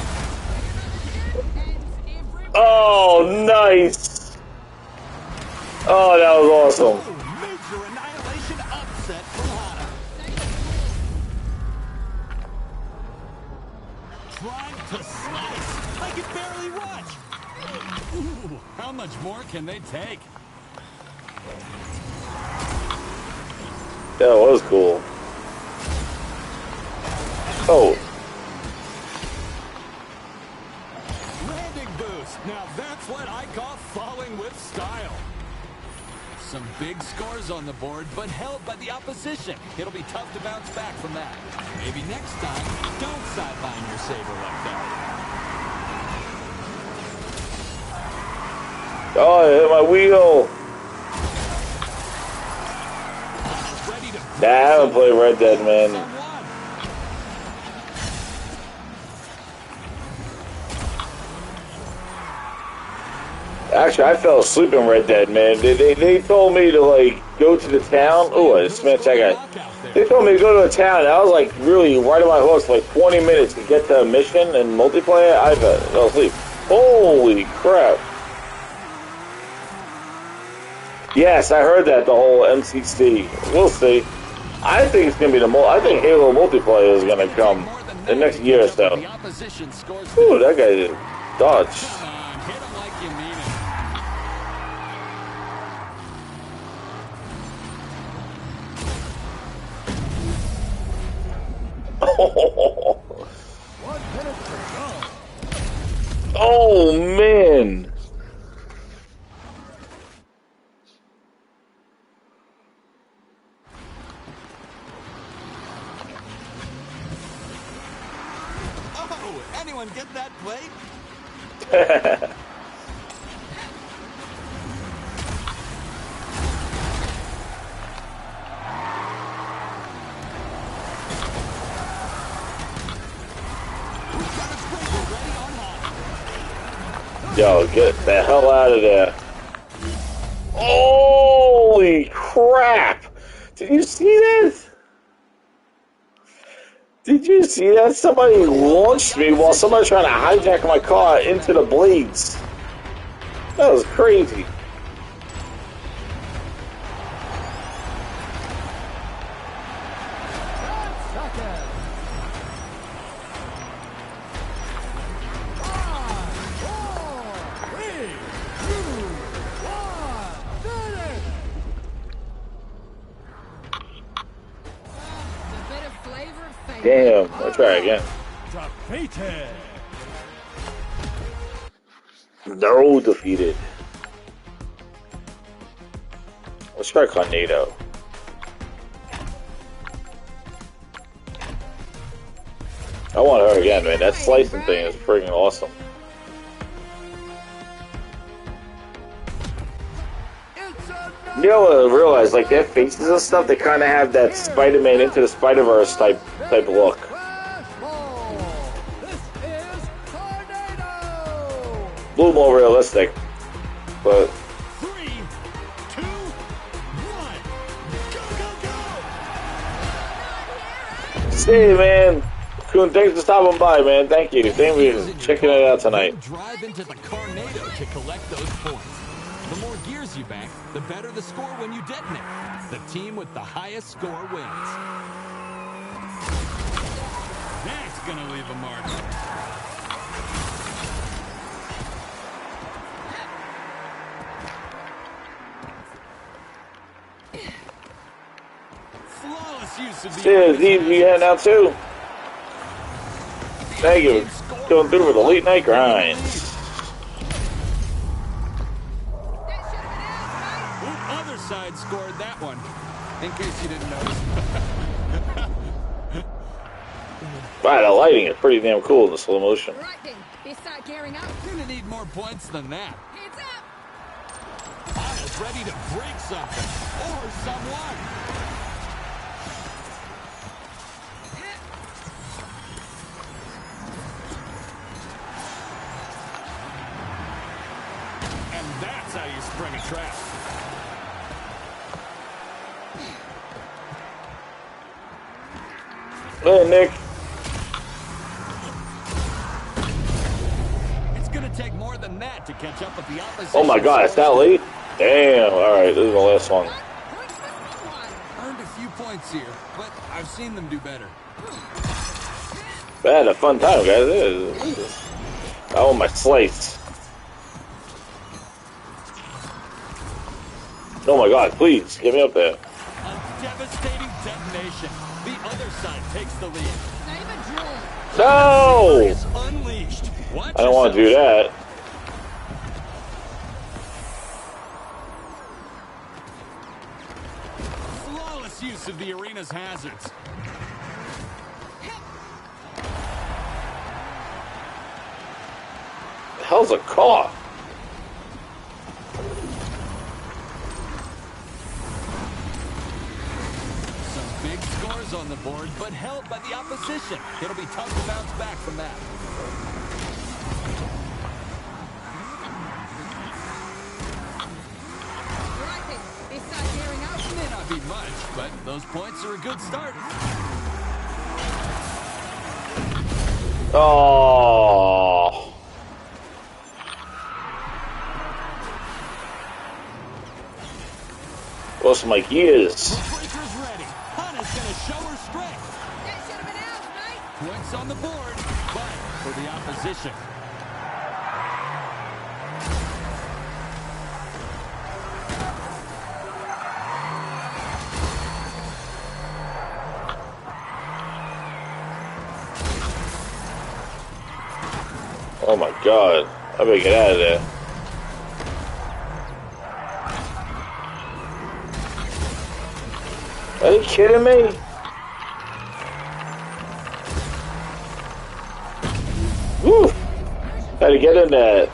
Speaker 5: Oh, nice. Oh, that was awesome.
Speaker 3: Major annihilation upset from Hana. Trying to slice. I can barely watch. Ooh, how much more can they take?
Speaker 5: That was cool. Oh,
Speaker 3: Landing boost. Now that's what I call falling with style. Some big scores on the board, but held by the opposition. It'll be tough to bounce back from that. Maybe next time, don't sideline your saber like that.
Speaker 5: oh, I hit my wheel.
Speaker 3: Ready to
Speaker 5: Nah, I haven't played Red Dead, man.
Speaker 3: someone.
Speaker 5: Actually, I fell asleep in Red Dead, man. They told me to, like, go to the town. Oh, I smashed that guy. They told me to go to a town, and I was, like, really right on my horse for, like, 20 minutes to get to a mission and multiplayer. I fell asleep. Holy crap. Yes, I heard that, the whole MCC. We'll see. I think it's going to be I think Halo multiplayer is going to come the next year or so.
Speaker 3: The opposition scores.
Speaker 5: Ooh, that guy did dodge.
Speaker 3: Come on, hit him like you mean it.
Speaker 5: Oh, man.
Speaker 3: Oh, anyone get that plate?
Speaker 5: Yo, get the hell out of there. Holy crap! Did you see this? Did you see that? Somebody launched me while somebody trying to hijack my car into the blades. That was crazy. Damn, let's try again.
Speaker 2: Defeated.
Speaker 5: No, defeated. Let's try Tornado. I want her again, man. That slicing thing is freaking awesome. You know what I realized? Like their faces and stuff, they kind of have that Spider-Man Into the Spider-Verse type look. A little more realistic, but
Speaker 3: 3, 2, 1, go, go, go!
Speaker 5: see, man. Coon, thanks for stopping by, man. Thank you. Thank you for checking it out tonight.
Speaker 3: Drive into the Tornado to collect those points. The more gears you bank, the better the score when you detonate. The team with the highest score wins. That's gonna leave a mark. Flawless use of the
Speaker 5: See, Zeke, you heading out too? Thank you. Going through with the late night grind.
Speaker 3: Other side scored that one. In case you didn't notice.
Speaker 5: Wow, the lighting is pretty damn cool in the slow motion.
Speaker 6: Right then, let's start gearing up.
Speaker 3: Gonna need more points than that.
Speaker 6: Heads up.
Speaker 3: Anna's ready to break something or someone. And that's how you spring a trap.
Speaker 5: Hey, Nick.
Speaker 3: It's gonna take more than that to catch up with the opposition.
Speaker 5: Oh my god, it's that late? Damn. Alright, this is the last one.
Speaker 3: Earned a few points here, but I've seen them do better.
Speaker 5: I had a fun time, guys. I want my slice. Oh my god, please, get me up there.
Speaker 3: A devastating detonation. The other side takes the lead.
Speaker 5: No!
Speaker 3: Is unleashed. Watch
Speaker 5: I don't want to do that.
Speaker 3: Flawless use of the arena's hazards.
Speaker 5: The hell's a car?
Speaker 3: Some big scores on the board, but held by the opposition. It'll be tough to bounce back from that.
Speaker 6: Right then, let's start gearing up.
Speaker 3: May not be much, but those points are a good start.
Speaker 5: Oh. Lost my gears.
Speaker 3: Breaker's ready. Hana's gonna show her strength.
Speaker 6: That should have been ours, mate.
Speaker 3: Points on the board, but for the opposition.
Speaker 5: Oh my god. I better get out of there. Are you kidding me? Woo! Had to get in that.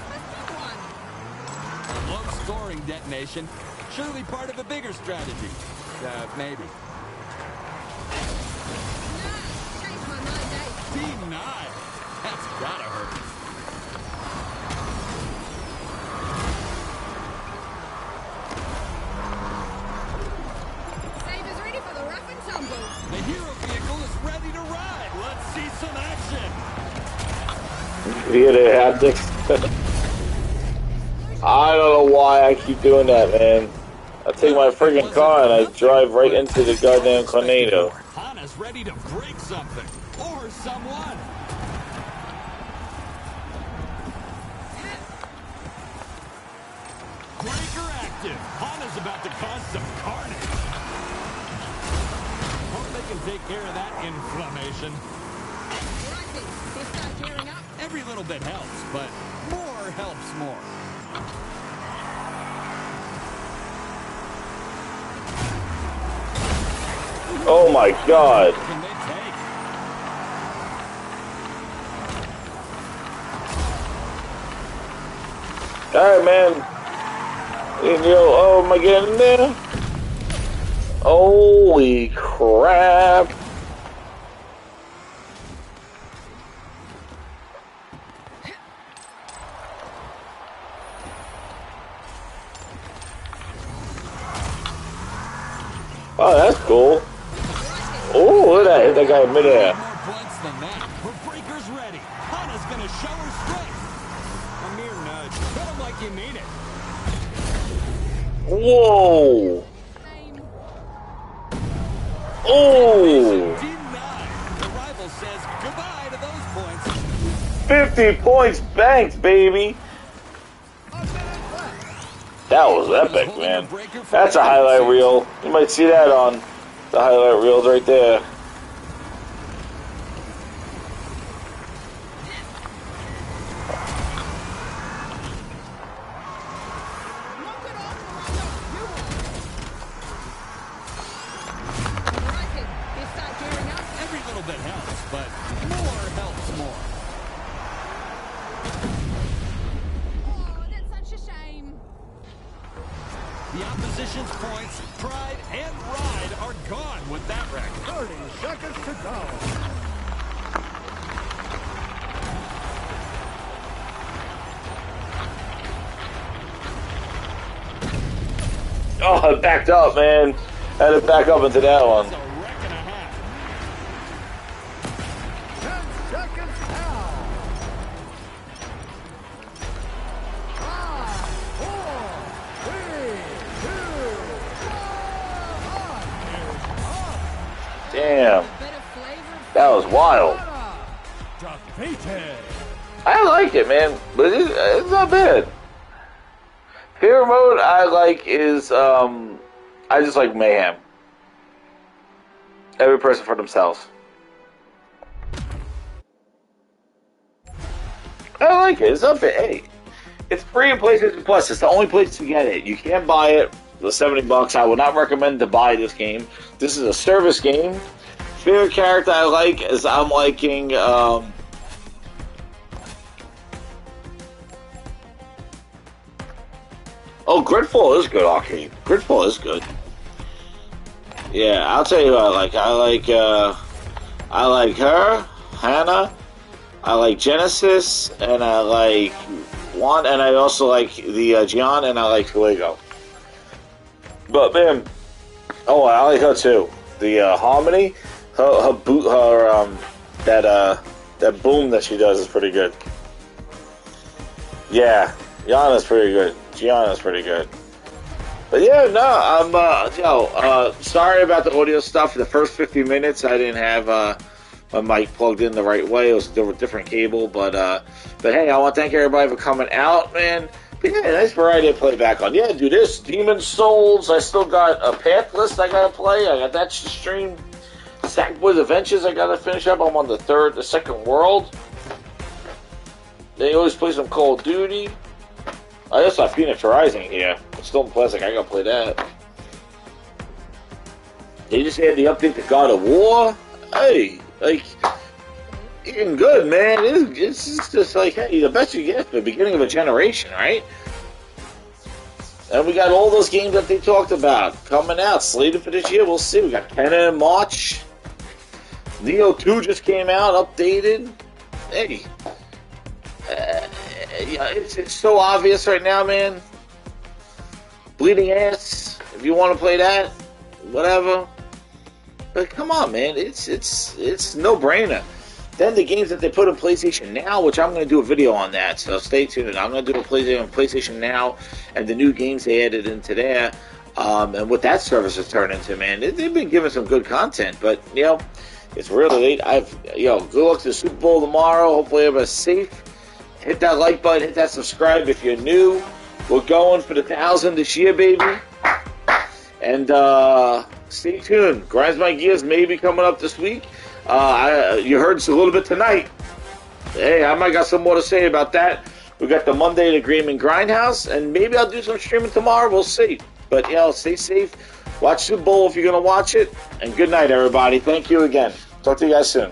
Speaker 3: Low-scoring detonation. Surely part of a bigger strategy. Maybe.
Speaker 6: Changed my mind, eh?
Speaker 3: Denied. That's gotta hurt.
Speaker 6: Savers ready for the rough and tumble.
Speaker 3: The hero vehicle is ready to ride.
Speaker 5: Yeah, the haptics. I don't know why I keep doing that, man. I take my friggin' car and I drive right into the goddamn tornado.
Speaker 3: Hana's ready to break something or someone. Breaker active. Hana's about to cause some carnage. Hope they can take care of that inflammation. Every little bit helps, but more helps more.
Speaker 5: Oh my god.
Speaker 3: Can they take?
Speaker 5: Alright, man. Oh, am I getting in there? Holy crap. Oh, that's cool. Oh, look at that. Hit that guy in midair.
Speaker 3: More points than that. Her breaker's ready. Hana's gonna show her strength. A mere nudge. Hit him like you mean it.
Speaker 5: Whoa. Oh.
Speaker 3: Denied. The rival says goodbye to those points.
Speaker 5: 50 points banked, baby. That was epic, man. That's a highlight reel. You might see that on the highlight reels right there.
Speaker 3: Every little bit helps, but more helps more.
Speaker 6: Oh, that's such a shame.
Speaker 3: The opposition's points, pride, and ride are gone with that wreck.
Speaker 2: 30 seconds to go.
Speaker 5: Oh, it backed up, man. Had to back up into that one.
Speaker 3: It's a wreck and a half.
Speaker 2: 10 seconds now. 5, 4, 3, 2, 1.
Speaker 5: Damn. That was wild.
Speaker 2: Defeated.
Speaker 5: I like it, man. But it's not bad. Favorite mode I like is, I just like mayhem. Every person for themselves. I like it. It's not bad. Hey, it's free in PlayStation Plus. It's the only place to get it. You can't buy it for $70. I would not recommend to buy this game. This is a service game. Favorite character I like is I'm liking, oh, Gridfall is good, Arcade. Gridfall is good. Yeah, I'll tell you what I like. I like her, Hannah. I like Genesis, and I like Juan, and I also like the Gian, and I like Fuego. But man, oh, I like her too. The Harmony, that boom that she does is pretty good. Yeah, Yana's pretty good. Gianna's pretty good. But yeah, no, I'm, sorry about the audio stuff. The first 50 minutes, I didn't have, my mic plugged in the right way. It was a different cable, but hey, I want to thank everybody for coming out, man. But yeah, nice variety to play back on. Yeah, do this. Demon's Souls, I still got a path list I gotta play. I got that to stream. Sackboys Adventures, I gotta finish up. I'm on the second world. They always play some Call of Duty. I just saw Phoenix Rising here. It's still in plastic. I gotta play that. They just had the update to God of War. Hey, like, even good, man. It's just like, hey, the best you get for the beginning of a generation, right? And we got all those games that they talked about coming out, slated for this year. We'll see. We got Kenna in March. Neo 2 just came out, updated. Hey. Yeah, it's so obvious right now, man. Bleeding Ass, if you want to play that, whatever. But come on, man, it's no brainer. then the games that they put in PlayStation Now, which I'm going to do a video on that, so stay tuned. I'm going to do a PlayStation Now and the new games they added into there, and what that service has turned into, man. They've been giving some good content, but, it's really late. Good luck to the Super Bowl tomorrow. Hopefully everybody's safe. Hit that like button, hit that subscribe if you're new. We're going for the 1,000 this year, baby. And stay tuned. Grinds My Gears may be coming up this week. You heard us a little bit tonight. Hey, I might got some more to say about that. We got the Monday the Greenman Grindhouse, and maybe I'll do some streaming tomorrow. We'll see. But, stay safe. Watch Super Bowl if you're going to watch it. And good night, everybody. Thank you again. Talk to you guys soon.